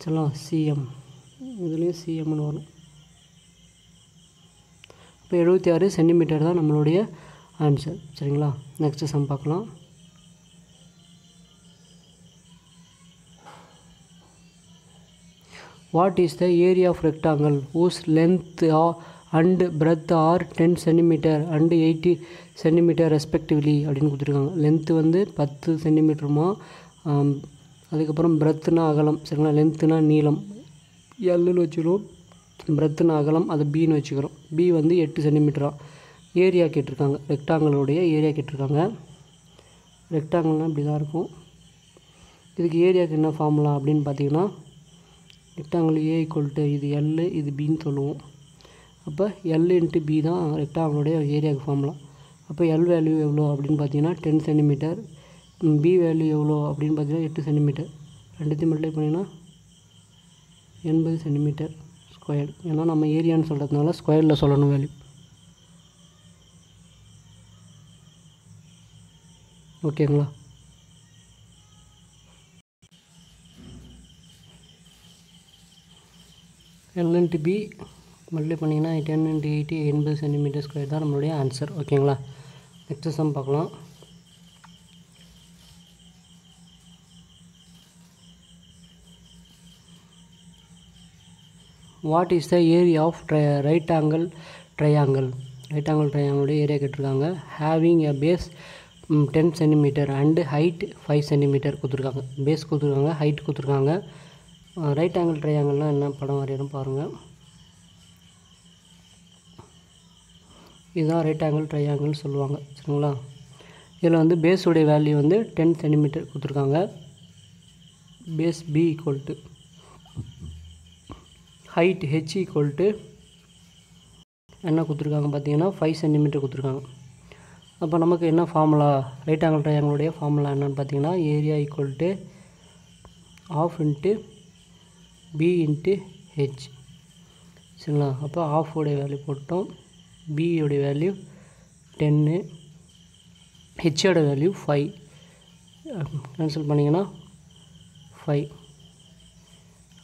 [SPEAKER 1] சொல்லலாம் சிஎம், இதுலேயும் சிஎம்னு வரும். இப்போ 76 சென்டிமீட்டர் தான் நம்மளுடைய ஆன்சர் சரிங்களா? நெக்ஸ்ட்டு சம் பார்க்கலாம். What is the area of rectangle whose length and breadth are 10 cm and 80 cm respectively அப்படின்னு கொடுத்துருக்காங்க. லென்த்து வந்து 10 சென்டிமீட்டருமா, அதுக்கப்புறம் பிரெத்துனா அகலம் சரிங்களா? லென்த்துனா நீளம், எல்லுன்னு வச்சுக்கிறோம், பிரெத்துனா அகலம், அது பின்னு வச்சுக்கிறோம். பி வந்து 8 சென்டிமீட்டரா. ஏரியா கேட்டிருக்காங்க, ரெக்டாங்கிளுடைய ஏரியா கேட்டிருக்காங்க. ரெக்டாங்கிள்னால் இப்படி தான் இருக்கும். இதுக்கு ஏரியாவுக்கு என்ன ஃபார்முலா அப்படின்னு பார்த்தீங்கன்னா ரெக்டாங்கிள் ஏ ஈக்குவல் டு இது எல், இது பின்னு சொல்லுவோம். அப்போ எல் இன்ட்டு பி தான் ரெக்டாங்கிளுடைய ஏரியாவுக்கு ஃபார்முலா. அப்போ எல் வேல்யூ எவ்வளோ அப்படின்னு பார்த்தீங்கன்னா 10 சென்டிமீட்டர், பி வேல்யூ எவ்வளோ அப்படின்னு பார்த்தீங்கன்னா 8 சென்டிமீட்டர். ரெண்டுத்தையும் மல்டிப்ளை பண்ணிங்கன்னா 80 சென்டிமீட்டர் ஸ்கொயர். ஏன்னா நம்ம ஏரியான்னு சொல்கிறதுனால ஸ்கொயரில் சொல்லணும் வேல்யூ. ஓகேங்களா? எல் இன்ட்டு பி மல்டிப்ளை பண்ணிங்கன்னா 10 இன்ட்டு 80 80 சென்டிமீட்டர் ஸ்கொயர் தான் நம்மளுடைய ஆன்சர். ஓகேங்களா? நெக்ஸ்ட் சம் பார்க்கலாம். What is the area of right angle triangle? Right angle ட்ரையாங்கிளுடைய ஏரியா கேட்டிருக்காங்க. Having a base 10 centimetre and height 5 centimetre கொடுத்துருக்காங்க. பேஸ் கொடுத்துருக்காங்க, ஹைட் கொடுத்துருக்காங்க. ரைட் ஆங்கிள் ட்ரையாங்கிள்னால் என்ன படம் வரையணும் பாருங்கள். இதுதான் ரைட் ஆங்கிள் ட்ரையாங்கிள் சொல்லுவாங்க. சரிங்களா? இதில் வந்து பேஸுடைய வேல்யூ வந்து 10 சென்டிமீட்டர் கொடுத்துருக்காங்க. Base b equal to height h equal to என்ன கொடுத்துருக்காங்க பார்த்தீங்கன்னா 5 சென்டிமீட்டர் கொடுத்துருக்காங்க. அப்போ நமக்கு என்ன ஃபார்முலா, ரைட் ஆங்கிள் ட்ரையாங்கிளுடைய ஃபார்முலா என்னென்னு பார்த்தீங்கன்னா area equal to half into b into h. சரிங்களா? அப்போ ஆஃபோடைய வேல்யூ போட்டோம், பியோடைய வேல்யூ 10, ஹெச்சோட வேல்யூ 5. கேன்சல் பண்ணிங்கன்னா 5.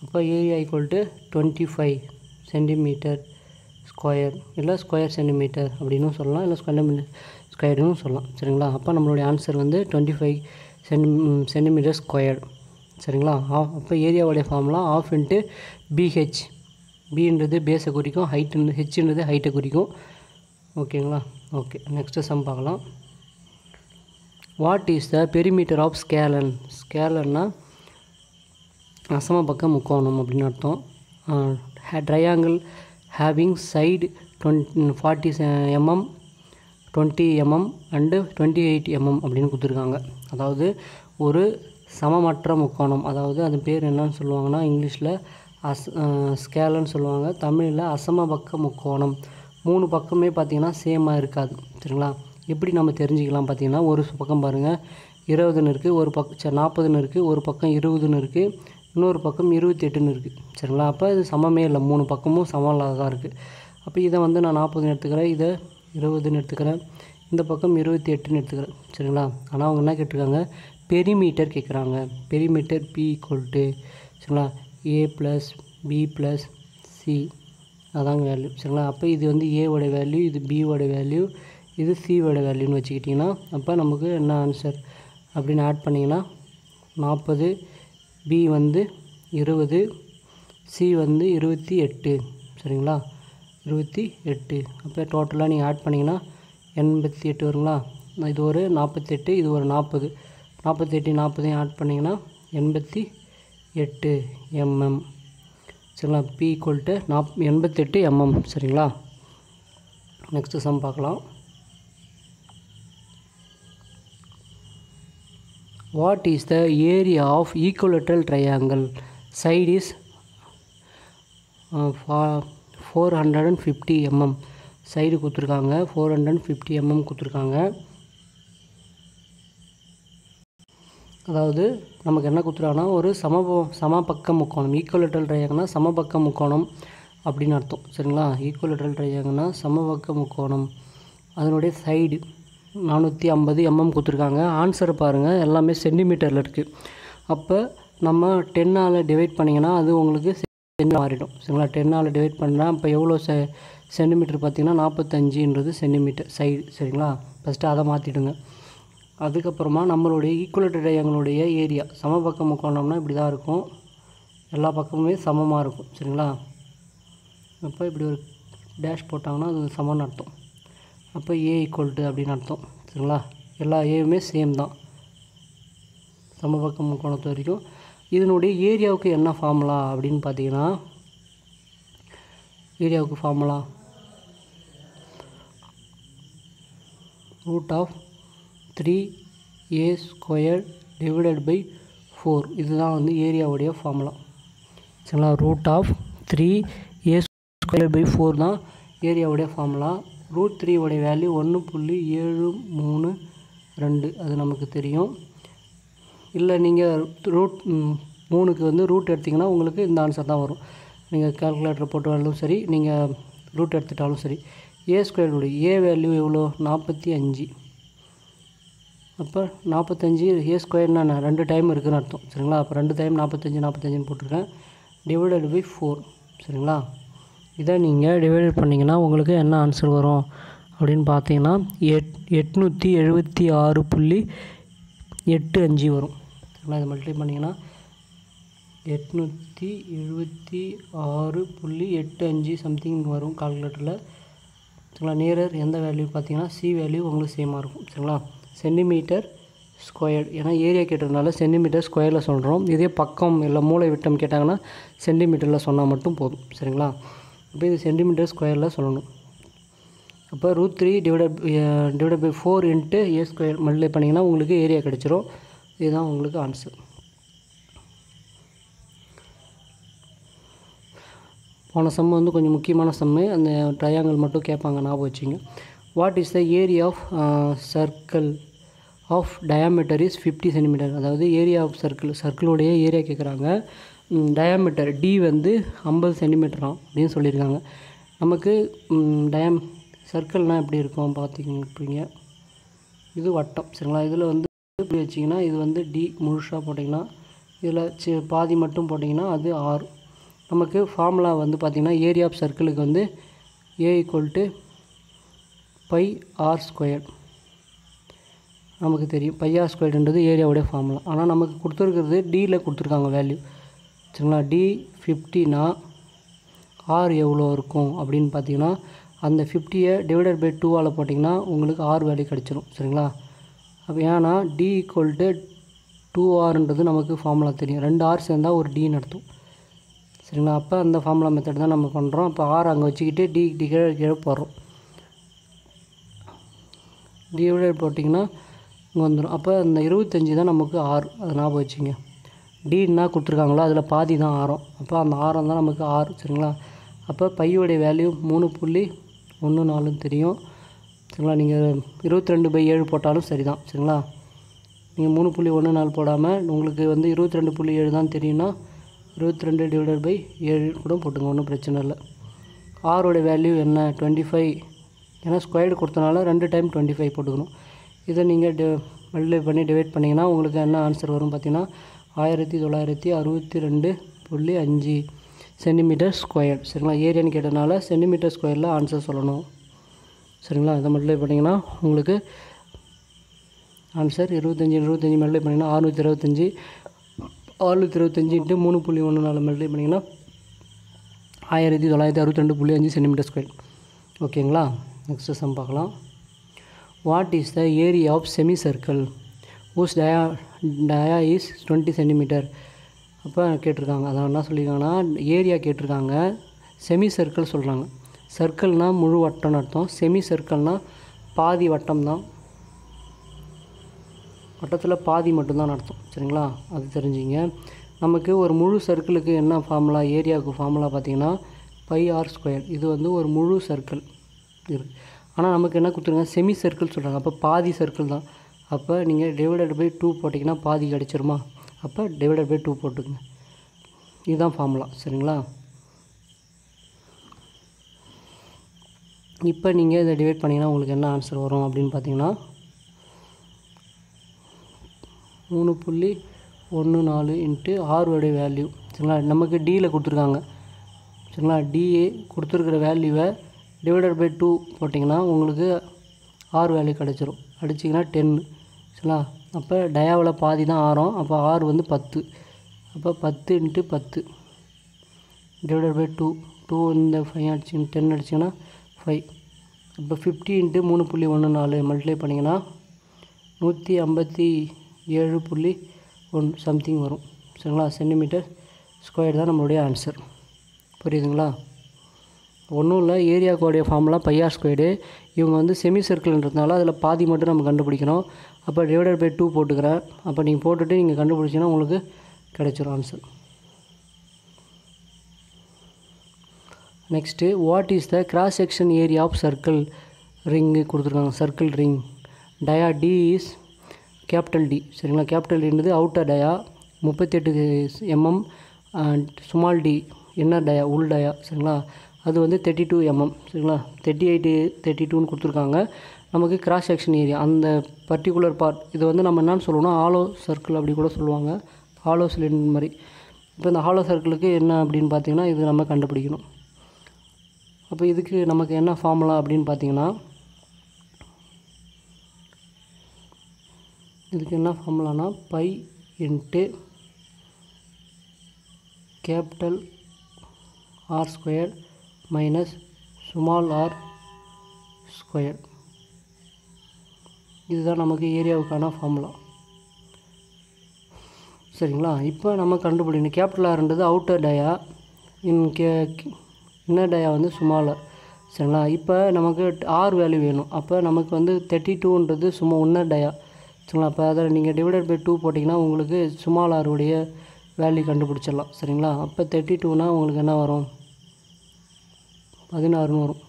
[SPEAKER 1] அப்போ area equal to 25 centimetre square, இல்லை ஸ்கொயர் சென்டிமீட்டர் அப்படின்னு சொல்லலாம், இல்லை ஸ்கொயர்னு சொல்லலாம். சரிங்களா? அப்போ நம்மளுடைய ஆன்சர் வந்து 25 சென்டிமீட்டர் ஸ்கொயர். சரிங்களா? அப்போ ஏரியாவுடைய ஃபார்முலா ஆஃப் இன்ட்டு பிஹெச். பின்றது பேஸை குறிக்கும், ஹெச்ன்றது ஹைட்டை குறிக்கும். ஓகேங்களா? ஓகே, நெக்ஸ்ட்டு சம் பார்க்கலாம். What is the perimeter of scalene? ஸ்கேலன்னா அசம பக்க முக்கோணம் அப்படின்னு அர்த்தம். Triangle having side 40 mm 20 mm and 28 mm அப்படின்னு கொடுத்துருக்காங்க. அதாவது ஒரு சமமற்ற முக்கோணம், அதாவது அது பேர் என்னன்னு சொல்லுவாங்கன்னா இங்கிலீஷில் ஸ்கேலன்னு சொல்லுவாங்க, தமிழில் அசமபக்க முக்கோணம். 3 பக்கமே பார்த்திங்கன்னா சேமாக இருக்காது. சரிங்களா? எப்படி நம்ம தெரிஞ்சுக்கலாம் பார்த்தீங்கன்னா, ஒரு பக்கம் பாருங்கள் 20ன்னு இருக்குது, ஒரு பக்கம் 40ன்னு இருக்குது, ஒரு பக்கம் 20ன்னு இருக்குது, இன்னொரு பக்கம் 28ன்னு இருக்குது. சரிங்களா? அப்போ இது சமமே இல்லை, 3 பக்கமும் சமம் இல்லாததாக இருக்குது. அப்போ இதை வந்து நான் 40ன்னு எடுத்துக்கிறேன், இதை 20ன்னு எடுத்துக்கிறேன், இந்த பக்கம் 28ன்னு எடுத்துக்கிறேன். சரிங்களா? ஆனால் அவங்க என்ன கேட்டிருக்காங்க, பெரிமீட்டர் கேட்குறாங்க. பெரிமீட்டர் பி ஈக்குவல் டு சரிங்களா ஏ ப்ளஸ் பி ப்ளஸ் சி, அதாங்க வேல்யூ. சரிங்களா? அப்போ இது வந்து ஏவோட வேல்யூ, இது பியோட வேல்யூ, இது சியோட வேல்யூன்னு வச்சுக்கிட்டிங்கன்னா அப்போ நமக்கு என்ன ஆன்சர் அப்படின்னு ஆட் பண்ணிங்கன்னா 40, பி வந்து 20, சி வந்து 28. சரிங்களா? 28. அப்போ டோட்டலாக நீங்கள் ஆட் பண்ணிங்கன்னா 88 வருங்களா? இது ஒரு 48, இது ஒரு 40, 48 40 ஆட் பண்ணிங்கன்னா 88 mm. சரிங்களா? P equal to 88 mm. சரிங்களா? நெக்ஸ்ட்டு சம் பார்க்கலாம். What is the area of equilateral triangle? Side is 450 mm. Side கொடுத்துருக்காங்க 450 mm கொடுத்துருக்காங்க. அதாவது நமக்கு என்ன கொடுத்துருக்காங்கன்னா ஒரு சமபக்க முக்கோணம். ஈக்குவலேட்ரல் ட்ரையாங்கிள்னா சமபக்க முக்கோணம் அப்படின்னு அர்த்தம். சரிங்களா? ஈக்குவலேட்ரல் ட்ரையாங்கிள்னா சமபக்க முக்கோணம், அதனுடைய சைடு 450 mm கொடுத்துருக்காங்க. ஆன்சர் பாருங்கள், எல்லாமே சென்டிமீட்டரில் இருக்குது. அப்போ நம்ம 10ஆல் டிவைட் பண்ணிங்கன்னா அது உங்களுக்கு மாறிடும். சரிங்களா? 10ஆல் டிவைட் பண்ணால் இப்போ எவ்வளோ சென்டிமீட்டர் பார்த்தீங்கன்னா 45ன்றது சென்டிமீட்டர் சைடு. சரிங்களா? ஃபஸ்ட்டு அதை மாற்றிடுங்க. அதுக்கப்புறமா நம்மளுடைய ஈக்குவலேட்டர் ட்ரையாங்கிளுடைய ஏரியா, சமபக்க முக்கோணம்னா இப்படி தான் இருக்கும், எல்லா பக்கமுமே சமமாக இருக்கும். சரிங்களா? அப்போ இப்படி ஒரு டேஷ் போட்டாங்கன்னா அது சமன்னு அர்த்தம். அப்போ ஏ ஈக்குவல் டு அப்படின்னு அர்த்தம். சரிங்களா? எல்லா ஏவுமே சேம் தான் சமபக்க முக்கோணத்து வரைக்கும். இதனுடைய ஏரியாவுக்கு என்ன ஃபார்முலா அப்படின்னு பார்த்தீங்கன்னா, ஏரியாவுக்கு ஃபார்முலா √3a² டிவைடட் பை 4. இதுதான் வந்து ஏரியாவுடைய ஃபார்முலா. சரிங்களா? √3a² பை 4 தான் ஏரியாவுடைய ஃபார்முலா. √3 உடைய வேல்யூ 1.732 அது நமக்கு தெரியும். இல்லை நீங்கள் ரூட் ரூட் எடுத்திங்கன்னா உங்களுக்கு இந்த ஆன்சர் தான் வரும். நீங்கள் கால்குலேட்டர் போட்டாலும் சரி, நீங்கள் ரூட் எடுத்துட்டாலும் சரி. A² ஏ வேல்யூ எவ்வளோ? 45. அப்போ 45 A² நான் 2 டைம் இருக்குதுன்னு அர்த்தம். சரிங்களா? அப்போ 2 டைம் 45 போட்டிருக்கேன். Divided by 4. சரிங்களா? இதை நீங்கள் டிவைடட் பண்ணிங்கன்னா உங்களுக்கு என்ன ஆன்சர் வரும் அப்படின்னு பார்த்தீங்கன்னா 876.85 வரும். சரிங்களா? இதை மல்டிப்ளை பண்ணிங்கன்னா 876.85 சம்திங் வரும் கால்குலேட்டரில். சரிங்களா? நியரர் எந்த வேல்யூ பார்த்தீங்கன்னா சி வேல்யூ உங்களுக்கு சேமாக இருக்கும். சரிங்களா? சென்டிமீட்டர் ஸ்கொயர்டு, ஏன்னா ஏரியா கேட்டதுனால சென்டிமீட்டர் ஸ்கொயரில் சொல்கிறோம். இதே பக்கம் இல்லை மூளை விட்டம் கேட்டாங்கன்னா சென்டிமீட்டரில் சொன்னால் மட்டும் போதும். சரிங்களா? இப்போ இது சென்டிமீட்டர் ஸ்கொயரில் சொல்லணும். அப்போ √3 டிவைடட் பை 4 × A² மல்டிப்ளை பண்ணிங்கன்னா உங்களுக்கு ஏரியா கிடச்சிரும். இதுதான் உங்களுக்கு ஆன்சர். போன சம் வந்து கொஞ்சம் முக்கியமான சம்மு, அந்த ட்ரையாங்கிள் மட்டும் கேட்பாங்க, ஞாபகம் வச்சுங்க. What is the area of circle of diameter is 50 centimetre. அதாவது ஏரியா ஆஃப் சர்க்கிளுடைய ஏரியா கேட்குறாங்க. டயாமீட்டர் டி வந்து 50 சென்டிமீட்டராம் அப்படின்னு சொல்லியிருக்காங்க. நமக்கு சர்க்கிள்னால் எப்படி இருக்கும் பார்த்துக்கிங்க. இது வட்டம். சரிங்களா? இதில் வந்து எப்படி வச்சிங்கன்னா இது வந்து டி முழுசாக போட்டிங்கன்னா, இதில் பாதி மட்டும் போட்டிங்கன்னா அது ஆர். நமக்கு ஃபார்முலா வந்து பார்த்திங்கன்னா ஏரியா ஆஃப் சர்க்கிளுக்கு வந்து A = πr². நமக்கு தெரியும் πr² ஏரியாவுடைய ஃபார்முலா. ஆனால் நமக்கு கொடுத்துருக்கிறது டியில் கொடுத்துருக்காங்க வேல்யூ. சரிங்களா? டி 50னா ஆர் எவ்வளோ இருக்கும் அப்படின்னு பார்த்தீங்கன்னா அந்த 50யை டிவைடட் பை 2ஆல் போட்டிங்கன்னா உங்களுக்கு ஆர் வேல்யூ கிடச்சிரும். சரிங்களா? அப்போ ஏன்னா டி = 2r நமக்கு ஃபார்முலா தெரியும். 2 ஆர் சேர்ந்தால் ஒரு டின்னு அர்த்தம். சரிங்களா? அப்போ அந்த ஃபார்முலா மெத்தட் தான் நம்ம பண்ணுறோம். அப்போ ஆர் அங்கே வச்சுக்கிட்டு டி கீழே போடுறோம். டிவைடட் போட்டிங்கன்னா இங்கே வந்துடும். அப்போ அந்த 25 தான் நமக்கு ஆர். அது ஞாபகம் வச்சுங்க. டின்னா கொடுத்துருக்காங்களோ அதில் பாதி தான் ஆரம். அப்போ அந்த ஆரம் தான் நமக்கு ஆர். சரிங்களா? அப்போ பையோடைய வேல்யூ 3.14 தெரியும். சரிங்களா? நீங்கள் 22/7 போட்டாலும் சரி தான். சரிங்களா? நீங்கள் 3.14 போடாமல் உங்களுக்கு வந்து 22.7 தான் தெரியும்னா 22/7 கூட போட்டுங்க, ஒன்றும் பிரச்சனை இல்லை. ஆரோட வேல்யூ என்ன? 25. ஏன்னா ஸ்கொயர்டு கொடுத்தனால 2 டைம் 25 போட்டுக்கணும். இதை நீங்கள் மல்டிப்ளை பண்ணி டிவைட் பண்ணிங்கன்னா உங்களுக்கு என்ன ஆன்சர் வரும் பார்த்தீங்கன்னா 1962.5 சென்டிமீட்டர் ஸ்கொயர். சரிங்களா? ஏரியான்னு கேட்டனால சென்டிமீட்டர் ஸ்கொயரில் ஆன்சர் சொல்லணும். சரிங்களா? இதை மல்டிப்ளை பண்ணிங்கன்னா உங்களுக்கு ஆன்சர் 25 மல்டிப்ளை பண்ணிங்கன்னா 625 × 3.14 மல்டிப்ளை பண்ணிங்கன்னா 1962.5 சென்டிமீட்டர் ஸ்கொயர். ஓகேங்களா? நெக்ஸ்ட்டு சம் பார்க்கலாம். What is the area of semi circle whose dia is 20 centimetre. அப்போ கேட்டிருக்காங்க. அதான் என்ன சொல்லியிருக்காங்கன்னா ஏரியா கேட்டிருக்காங்க, செமி சர்க்கிள் சொல்கிறாங்க. சர்க்கிள்னால் முழு வட்டம்னு அர்த்தம். செமி சர்க்கிள்னால் பாதி வட்டம் தான், வட்டத்தில் பாதி மட்டும்தான் அர்த்தம். சரிங்களா? அது தெரிஞ்சுங்க. நமக்கு ஒரு முழு சர்க்கிளுக்கு என்ன ஃபார்முலா, ஏரியாவுக்கு ஃபார்முலா பார்த்திங்கன்னா πr². இது வந்து ஒரு முழு சர்க்கிள் இருக்குது. ஆனால் நமக்கு என்ன கொடுத்துருங்க, செமி சர்க்கிள் சொல்கிறாங்க. அப்போ பாதி சர்க்கிள் தான். அப்போ நீங்கள் டிவைடட் பை 2 போட்டிங்கன்னா பாதி கிடச்சிருமா? அப்போ டிவைடட் பை 2 போட்டுக்குங்க. இதுதான் ஃபார்முலா. சரிங்களா? இப்போ நீங்கள் இதை டிவைட் பண்ணிங்கன்னா உங்களுக்கு என்ன ஆன்சர் வரும் அப்படின்னு பார்த்தீங்கன்னா 3.14 × ஆரோடைய வேல்யூ. சரிங்களா? நமக்கு டியில் கொடுத்துருக்காங்க. சரிங்களா? டிஏ கொடுத்துருக்கிற வேல்யூவை டிவைடட் பை 2 போட்டிங்கன்னா உங்களுக்கு ஆர் வேல்யூ கிடச்சிரும். அடிச்சிங்கன்னா 10. சரிங்களா? அப்போ டயாவில் பாதி தான் ஆரம். அப்போ ஆர் வந்து 10. அப்போ 10 × 10 டிவைடட் பை 2 இந்த 5 அடிச்சு 10 அடிச்சிங்கன்னா 5. அப்போ 50 × 3.14 மல்டிப்ளை பண்ணிங்கன்னா 157.1 சம்திங் வரும். சரிங்களா? சென்டிமீட்டர் ஸ்கொயர் தான் நம்மளுடைய ஆன்சர். புரியுதுங்களா? ஒன்றும் இல்லை, ஏரியாவுடைய ஃபார்முலா πr². இவங்க வந்து செமி சர்க்கிள்ன்றதுனால அதில் பாதி மட்டும் நம்ம கண்டுபிடிக்கணும். அப்போ டிவைடட் பை 2 போட்டுக்கிறேன். அப்போ நீங்கள் போட்டுட்டு நீங்கள் கண்டுபிடிச்சிங்கன்னா உங்களுக்கு கிடைச்சிரும் answer. Next what is the cross section area of circle ring கொடுத்துருக்காங்க. Circle ring dia D is capital D. சரிங்களா, கேபிட்டல் டின்றது outer dia 38 mm and small D inner dia உள் டயா. சரிங்களா, அது வந்து 32 mm. சரிங்களா, 38 32ன்னு கொடுத்துருக்காங்க. நமக்கு கிராஸ் செக்ஷன் ஏரியா அந்த பர்டிகுலர் பார்ட் இது வந்து நம்ம என்னென்னு சொல்லணும்னா ஹாலோ சர்க்கிள் அப்படி கூட சொல்லுவாங்க, ஹாலோ சிலிண்டர் மாதிரி. இப்போ இந்த ஹாலோ சர்க்கிளுக்கு என்ன அப்படின்னு பார்த்தீங்கன்னா இது நம்ம கண்டுபிடிக்கணும். அப்போ இதுக்கு நமக்கு என்ன ஃபார்முலா அப்படின்னு பார்த்தீங்கன்னா இதுக்கு என்ன ஃபார்முலானா pi into capital R square minus small R square. இதுதான் நமக்கு ஏரியாவுக்கான ஃபார்முலா. சரிங்களா, இப்போ நம்ம கண்டுபிடிக்கணும். கேபிட்டல் ஆர்ன்றது அவுட்டர் டயா, இன்னர் டயா வந்து ஸ்மாலர். சரிங்களா, இப்போ நமக்கு ஆர் வேல்யூ வேணும். அப்போ நமக்கு வந்து 32ன்றது சும்மா இன்னர் டயா. சரிங்களா, அப்போ அதை நீங்கள் டிவைடட் பை 2 போட்டிங்கன்னா உங்களுக்கு ஸ்மால் ஆருடைய வேல்யூ கண்டுபிடிச்சிடலாம். சரிங்களா, அப்போ 32னா உங்களுக்கு என்ன வரும் 16ன்னு வரும்.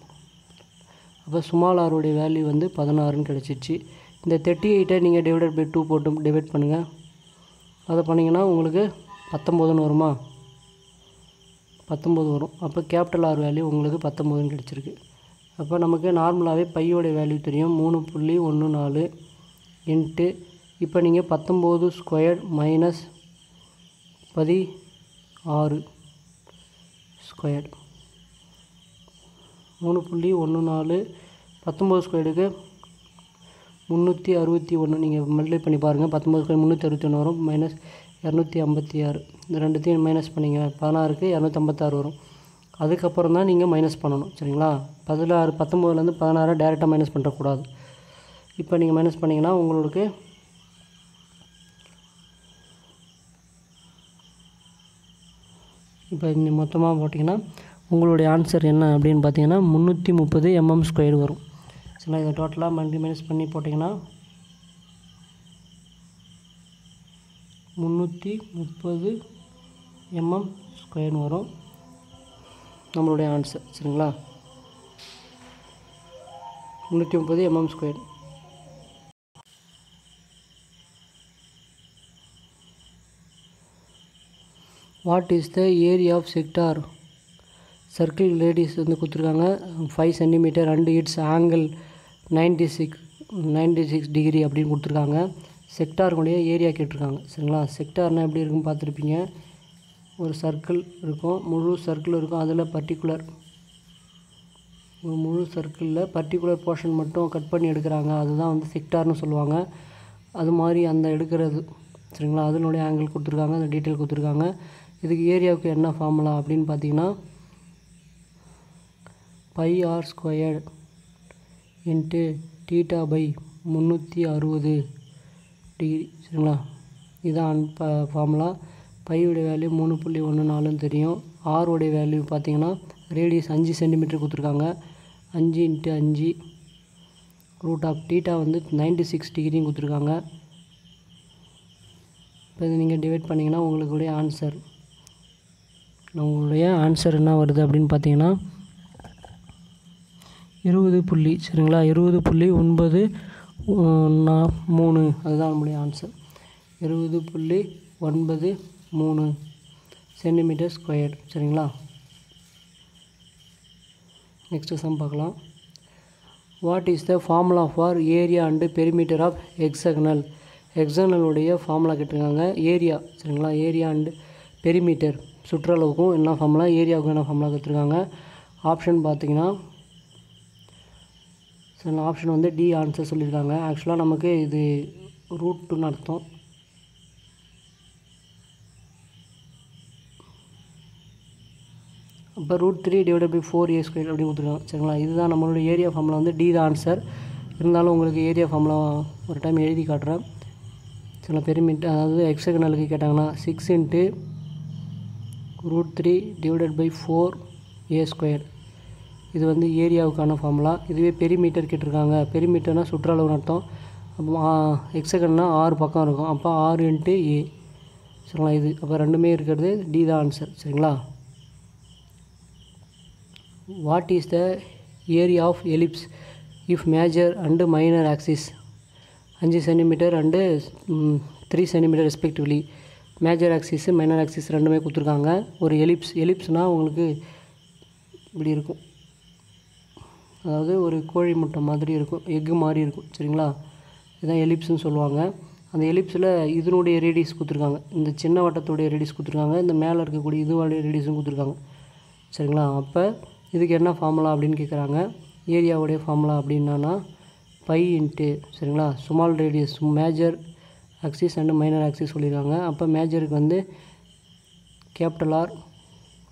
[SPEAKER 1] அப்போ ஸ்மால் ஆருடைய வேல்யூ வந்து 16ன்னு கிடச்சிச்சு. இந்த 38ஐ நீங்கள் டிவைடட் பை 2 போட்டு டிவைட் பண்ணுங்கள். அதை பண்ணிங்கன்னா உங்களுக்கு 19ன்னு வருமா, 19 வரும். அப்போ கேபிட்டல் ஆர் வேல்யூ உங்களுக்கு 19ன்னு கிடச்சிருக்கு. அப்போ நமக்கு நார்மலாகவே பையோடைய வேல்யூ தெரியும் 3.14 இன்ட்டு இப்போ நீங்கள் 19 ஸ்கொயர் மைனஸ் 16 ஸ்கொயர் 3.14 19 ஸ்கொயருக்கு 361. நீங்கள் மல்டிப்ளை பண்ணி பாருங்கள். 19 ஸ்கொயர் 361 வரும். மைனஸ் 256. இந்த ரெண்டுத்தையும் மைனஸ் பண்ணிங்க 16க்கு 256 வரும். அதுக்கப்புறம் தான் நீங்கள் மைனஸ் பண்ணணும். சரிங்களா, 19லேருந்து 16 டேரெக்டாக மைனஸ் பண்ணுறக்கூடாது. இப்போ நீங்கள் மைனஸ் பண்ணிங்கன்னா உங்களுக்கு இப்போ நீங்கள் மொத்தமாக போட்டிங்கன்னா உங்களுடைய ஆன்சர் என்ன அப்படின்னு பார்த்தீங்கன்னா 330 mm ஸ்கொயர் வரும். சரிங்களா, இதை டோட்டலாக மைனஸ் பண்ணி போட்டிங்கன்னா 330 mm ஸ்கொயர்னு வரும் நம்மளுடைய ஆன்சர். சரிங்களா, 330 mm square. What is the area of sector circle radius வந்து கொடுத்துருக்காங்க 5 cm and its angle 96 degree அப்படின்னு கொடுத்துருக்காங்க. செக்டாருடைய ஏரியா கேட்டிருக்காங்க. சரிங்களா, செக்டார்னால் எப்படி இருக்குன்னு பார்த்துருப்பீங்க. ஒரு சர்க்கிள் இருக்கும், முழு சர்க்கிள் இருக்கும், அதில் ஒரு முழு சர்க்கிளில் பர்டிகுலர் போர்ஷன் மட்டும் கட் பண்ணி எடுக்கிறாங்க, அதுதான் வந்து செக்டார்னு சொல்லுவாங்க. அது மாதிரி அந்த எடுக்கிறது. சரிங்களா, அதனுடைய ஆங்கிள் கொடுத்துருக்காங்க, அந்த டீட்டெயில் கொடுத்துருக்காங்க. இதுக்கு ஏரியாவுக்கு என்ன ஃபார்முலா அப்படின்னு பார்த்தீங்கன்னா pi r square into theta by 360 degree. சரிங்களா, இதுதான் ஃபார்முலா. பையுடைய வேல்யூ 3.14ன்னு தெரியும். ஆருடைய வேல்யூ பார்த்தீங்கன்னா ரேடியஸ் 5 cm கொடுத்துருக்காங்க. 5 × 5 ரூட் ஆஃப் டீட்டா வந்து 96 டிகிரின்னு கொடுத்துருக்காங்க. இப்போ இது நீங்கள் டிவைட் பண்ணிங்கன்னா உங்களுடைய ஆன்சர் என்ன வருது அப்படின்னு பார்த்தீங்கன்னா 20. சரிங்களா, 20.93 அதுதான் நம்முடைய ஆன்சர். 20.93 centimetre square. சரிங்களா, நெக்ஸ்ட்டு சம் பார்க்கலாம். What is the formula for area and perimeter of hexagonal. ஹெக்ஸகனலுடைய ஃபார்முலா கேட்டிருக்காங்க. ஏரியா. சரிங்களா, ஏரியா அண்டு பெரிமீட்டர் சுற்றளவுக்கும் என்ன ஃபார்முலா, ஏரியாவுக்கும் என்ன ஃபார்முலா கொடுத்துருக்காங்க. ஆப்ஷன் பார்த்தீங்கன்னா சரிங்களா, ஆப்ஷன் வந்து டி ஆன்சர் சொல்லியிருக்காங்க. ஆக்சுவலாக நமக்கு இது ரூட்டுன்னு அர்த்தம். இப்போ √3 / 4a² அப்படி கொடுத்துருக்காங்க. சரிங்களா, இதுதான் நம்மளோட ஏரியா ஃபார்முலா வந்து டி தான் ஆன்சர். இருந்தாலும் உங்களுக்கு ஏரியா ஃபார்முலா ஒரு டைம் எழுதி காட்டுறேன். சரிங்களா, பெரிமீட்டர் அதாவது ஹெக்ஸகனலுக்கு கேட்டாங்கன்னா 6 × √3 / 4a². இது வந்து ஏரியாவுக்கான ஃபார்முலா. இதுவே பெரிமீட்டர் கேட்டிருக்காங்க. பெரிமீட்டர்னால் சுற்றளவுன்னு அர்த்தம். அப்போ ஹெக்ஸகன்னா 6 பக்கம் இருக்கும். அப்போ 6 × a. சரிங்களா, இது அப்போ ரெண்டுமே இருக்கிறது டி தான் ஆன்சர். சரிங்களா, what is the area of ellipse if major and minor axis 5 centimetre and 3 centimetre respectively. Major axis minor axis ரெண்டுமே கொடுத்துருக்காங்க. ஒரு எலிப்ஸ்னால் உங்களுக்கு இப்படி இருக்கும், அதாவது ஒரு கோழி முட்டை மாதிரி இருக்கும், எக்கு மாதிரி இருக்கும். சரிங்களா, இதுதான் எலிப்ஸ்னு சொல்லுவாங்க. அந்த எலிப்ஸில் இதனுடைய ரேடியஸ் கொடுத்துருக்காங்க, இந்த சின்ன வட்டத்துடைய ரேடியஸ் கொடுத்துருக்காங்க, இந்த மேலே இருக்கக்கூடிய இதுவாடைய ரேடியஸும் கொடுத்துருக்காங்க. சரிங்களா, அப்போ இதுக்கு என்ன ஃபார்முலா அப்படின்னு கேட்குறாங்க. ஏரியாவுடைய ஃபார்முலா அப்படின்னா பை இன்ட்டு, சரிங்களா, small radius major axis and minor axis சொல்லியிருக்காங்க. அப்போ மேஜருக்கு வந்து கேபிட்டல் ஆர்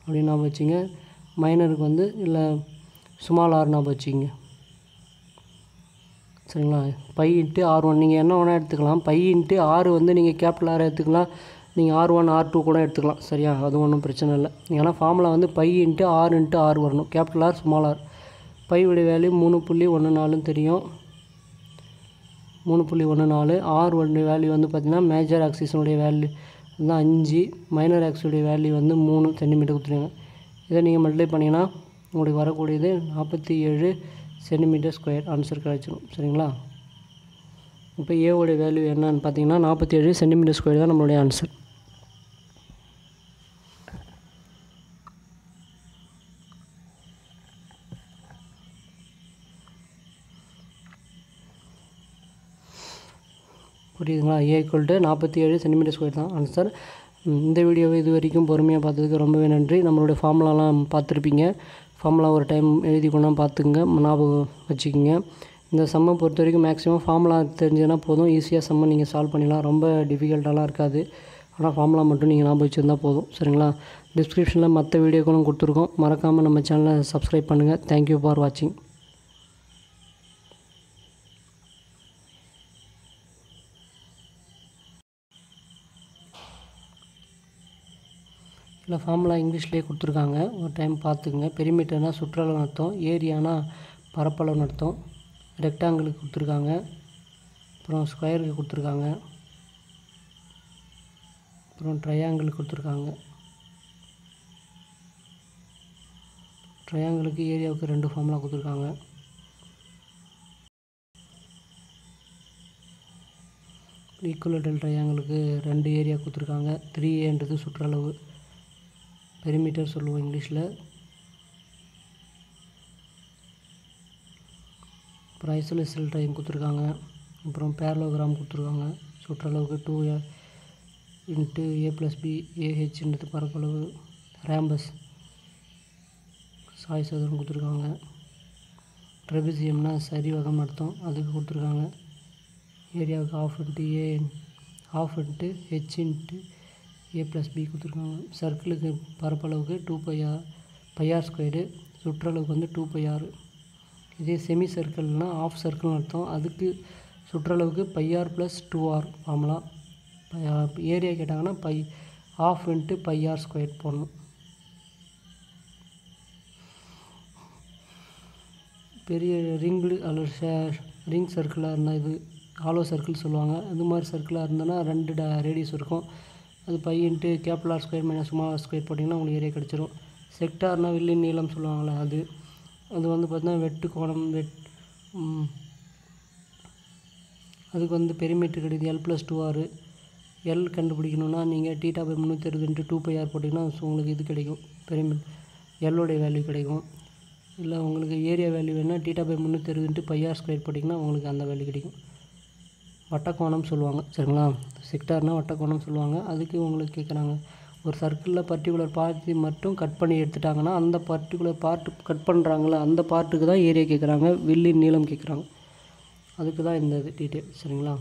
[SPEAKER 1] அப்படின்னு ஞாபகம் வச்சுங்க, மைனருக்கு வந்து இல்லை ஸ்மால் ஆர் ஞாபகம் வச்சுக்கிங்க. சரிங்களா, பை இன்ட்டு R1 நீங்கள் என்ன வேணால் எடுத்துக்கலாம். பை இன்ட்டு ஆர் வந்து நீங்கள் கேபிட்டல் ஆர் எடுத்துக்கலாம், நீங்கள் R1 R2 கூட எடுத்துக்கலாம். சரியா, அது ஒன்றும் பிரச்சனை இல்லை. ஏன்னா ஃபார்முலா வந்து பை இன்ட்டு ஆர் வரணும், capital r small r. Pi உடைய வேல்யூ 3.14 தெரியும், 3.14. R1 வேல்யூ வந்து பார்த்திங்கன்னா மேஜர் ஆக்சிஸனுடைய வேல்யூ வந்து 5, மைனர் ஆக்சிஸுடைய வேல்யூ வந்து 3 சென்டிமீட்டர் கொடுத்துருங்க. இதை நீங்கள் மல்டிப்ளை பண்ணிங்கன்னா உங்களுக்கு வரக்கூடியது 47 சென்டிமீட்டர் ஸ்கொயர் ஆன்சர் கிடச்சிடும். சரிங்களா, இப்போ ஏவோடைய வேல்யூ என்னன்னு பார்த்தீங்கன்னா 47 சென்டிமீட்டர் ஸ்கொயர் தான் நம்மளுடைய ஆன்சர். புரியுதுங்களா, A = 47 சென்டிமீட்டர் ஸ்கொயர் தான் ஆன்சர். இந்த வீடியோவை இது வரைக்கும் பொறுமையாக பார்த்ததுக்கு ரொம்பவே நன்றி. நம்மளுடைய ஃபார்முலாலாம் பார்த்துருப்பீங்க. ஃபார்முலா ஒரு டைம் எழுதி கொண்டாந்து பார்த்துக்குங்க, ஞாபகம் வச்சுக்கிங்க. இந்த சம்மை பொறுத்த வரைக்கும் மேக்ஸிமம் ஃபார்முலா தெரிஞ்சதுன்னா போதும், ஈஸியாக சம்மை நீங்கள் சால்வ் பண்ணிடலாம். ரொம்ப டிஃபிகல்ட்டாலாம் இருக்காது, ஆனால் ஃபார்முலா மட்டும் நீங்கள் ஞாபகம் வச்சுருந்தால் போதும். சரிங்களா, டிஸ்கிரிப்ஷனில் மற்ற வீடியோக்களும் கொடுத்துருக்கோம், மறக்காமல் நம்ம சேனலை சப்ஸ்கிரைப் பண்ணுங்கள். தேங்க்யூ ஃபார் வாட்சிங். இல்லை ஃபார்முலா இங்கிலீஷ்லேயே கொடுத்துருக்காங்க, ஒரு டைம் பார்த்துக்குங்க. பெரிமீட்டர்னால் சுற்றளவுன்னு அர்த்தம், ஏரியானா பரப்பளவுன்னு அர்த்தம். ரெக்டாங்கிளுக்கு கொடுத்துருக்காங்க, அப்புறம் ஸ்கொயருக்கு கொடுத்துருக்காங்க, அப்புறம் ட்ரையாங்கிளுக்கு கொடுத்துருக்காங்க. ட்ரையாங்கிளுக்கு ஏரியாவுக்கு 2 ஃபார்முலா கொடுத்துருக்காங்க. ஈக்குவலேட்டரல் ட்ரையாங்கிளுக்கு 2 ஏரியா கொடுத்துருக்காங்க. 3Aன்றது சுற்றளவு, பெரிமீட்டர் சொல்லுவோம் இங்கிலீஷில். அப்புறம் ஐசோலேஷனல் ட்ரையாங்கிள் கொடுத்துருக்காங்க. அப்புறம் பேரலோகிராம் கொடுத்துருக்காங்க. சுற்றளவுக்கு 2A இன்ட்டு A+B, AHன்றது பரப்பளவு, ரேம்பஸ் சாய் சதுரம் கொடுத்துருக்காங்க. ட்ரெபிசியம்னா சரிவகம் அர்த்தம், அதுக்கு கொடுத்துருக்காங்க. ஏரியாவுக்கு ½ இன்ட்டு H இன்ட்டு A+B கொடுத்துருக்காங்க. சர்க்கிளுக்கு பரப்பளவுக்கு 2πr², சுற்றளவுக்கு வந்து 2πr. இதே செமி சர்க்கிள்னால் ஆஃப் சர்க்கிள்னு அர்த்தம், அதுக்கு சுற்றளவுக்கு πr + 2r ஃபார்முலா. ஏரியா கேட்டாங்கன்னா ½ இன்ட்டு πr² போடணும். பெரிய ரிங்கு அல்லது ரிங் சர்க்கிளாக இருந்தால் இது ஹாலோ சர்க்கிள் சொல்லுவாங்க. அது மாதிரி சர்க்கிளாக இருந்ததுன்னா 2 ரேடியஸ் இருக்கும், அது π இன்ட்டு R² - ஸ்மால் r² போட்டிங்கன்னா உங்களுக்கு ஏரியா கிடச்சிரும். செக்டார்னால் வில்லின் நீளம் சொல்லுவாங்களே, அது வந்து பார்த்திங்கன்னா வெட்டு கோணம் அதுக்கு வந்து பெரிமீட்டர் கிடையாது. L+2r. L கண்டுபிடிக்கணுன்னா நீங்கள் θ/360 × 2πr போட்டிங்கன்னா உங்களுக்கு இது கிடைக்கும், பெரிமீட்டர் எல்லோடைய வேல்யூ கிடைக்கும். இல்லை உங்களுக்கு ஏரியா வேல்யூ வேணால் θ/360 × πr² போட்டிங்கன்னா உங்களுக்கு அந்த வேல்யூ கிடைக்கும். வட்டக்கோணம் சொல்லுவாங்க. சரிங்களா, செக்டார்னால் வட்டக்கோணம் சொல்லுவாங்க. அதுக்கு உங்களுக்கு கேட்குறாங்க, ஒரு சர்க்கிளில் பர்டிகுலர் பார்ட்டு மட்டும் கட் பண்ணி எடுத்துட்டாங்கன்னா அந்த பர்டிகுலர் பார்ட்டு கட் பண்ணுறாங்களே அந்த பார்ட்டுக்கு தான் ஏரியா கேட்குறாங்க, வில்லின் நீளம் கேட்குறாங்க. அதுக்கு தான் இந்த டீட்டெயில். சரிங்களா,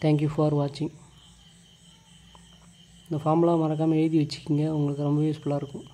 [SPEAKER 1] தேங்க்யூ ஃபார் வாட்சிங். இந்த ஃபார்முலா மறக்காமல் எழுதி வச்சுக்கிங்க, உங்களுக்கு ரொம்ப யூஸ்ஃபுல்லாக இருக்கும்.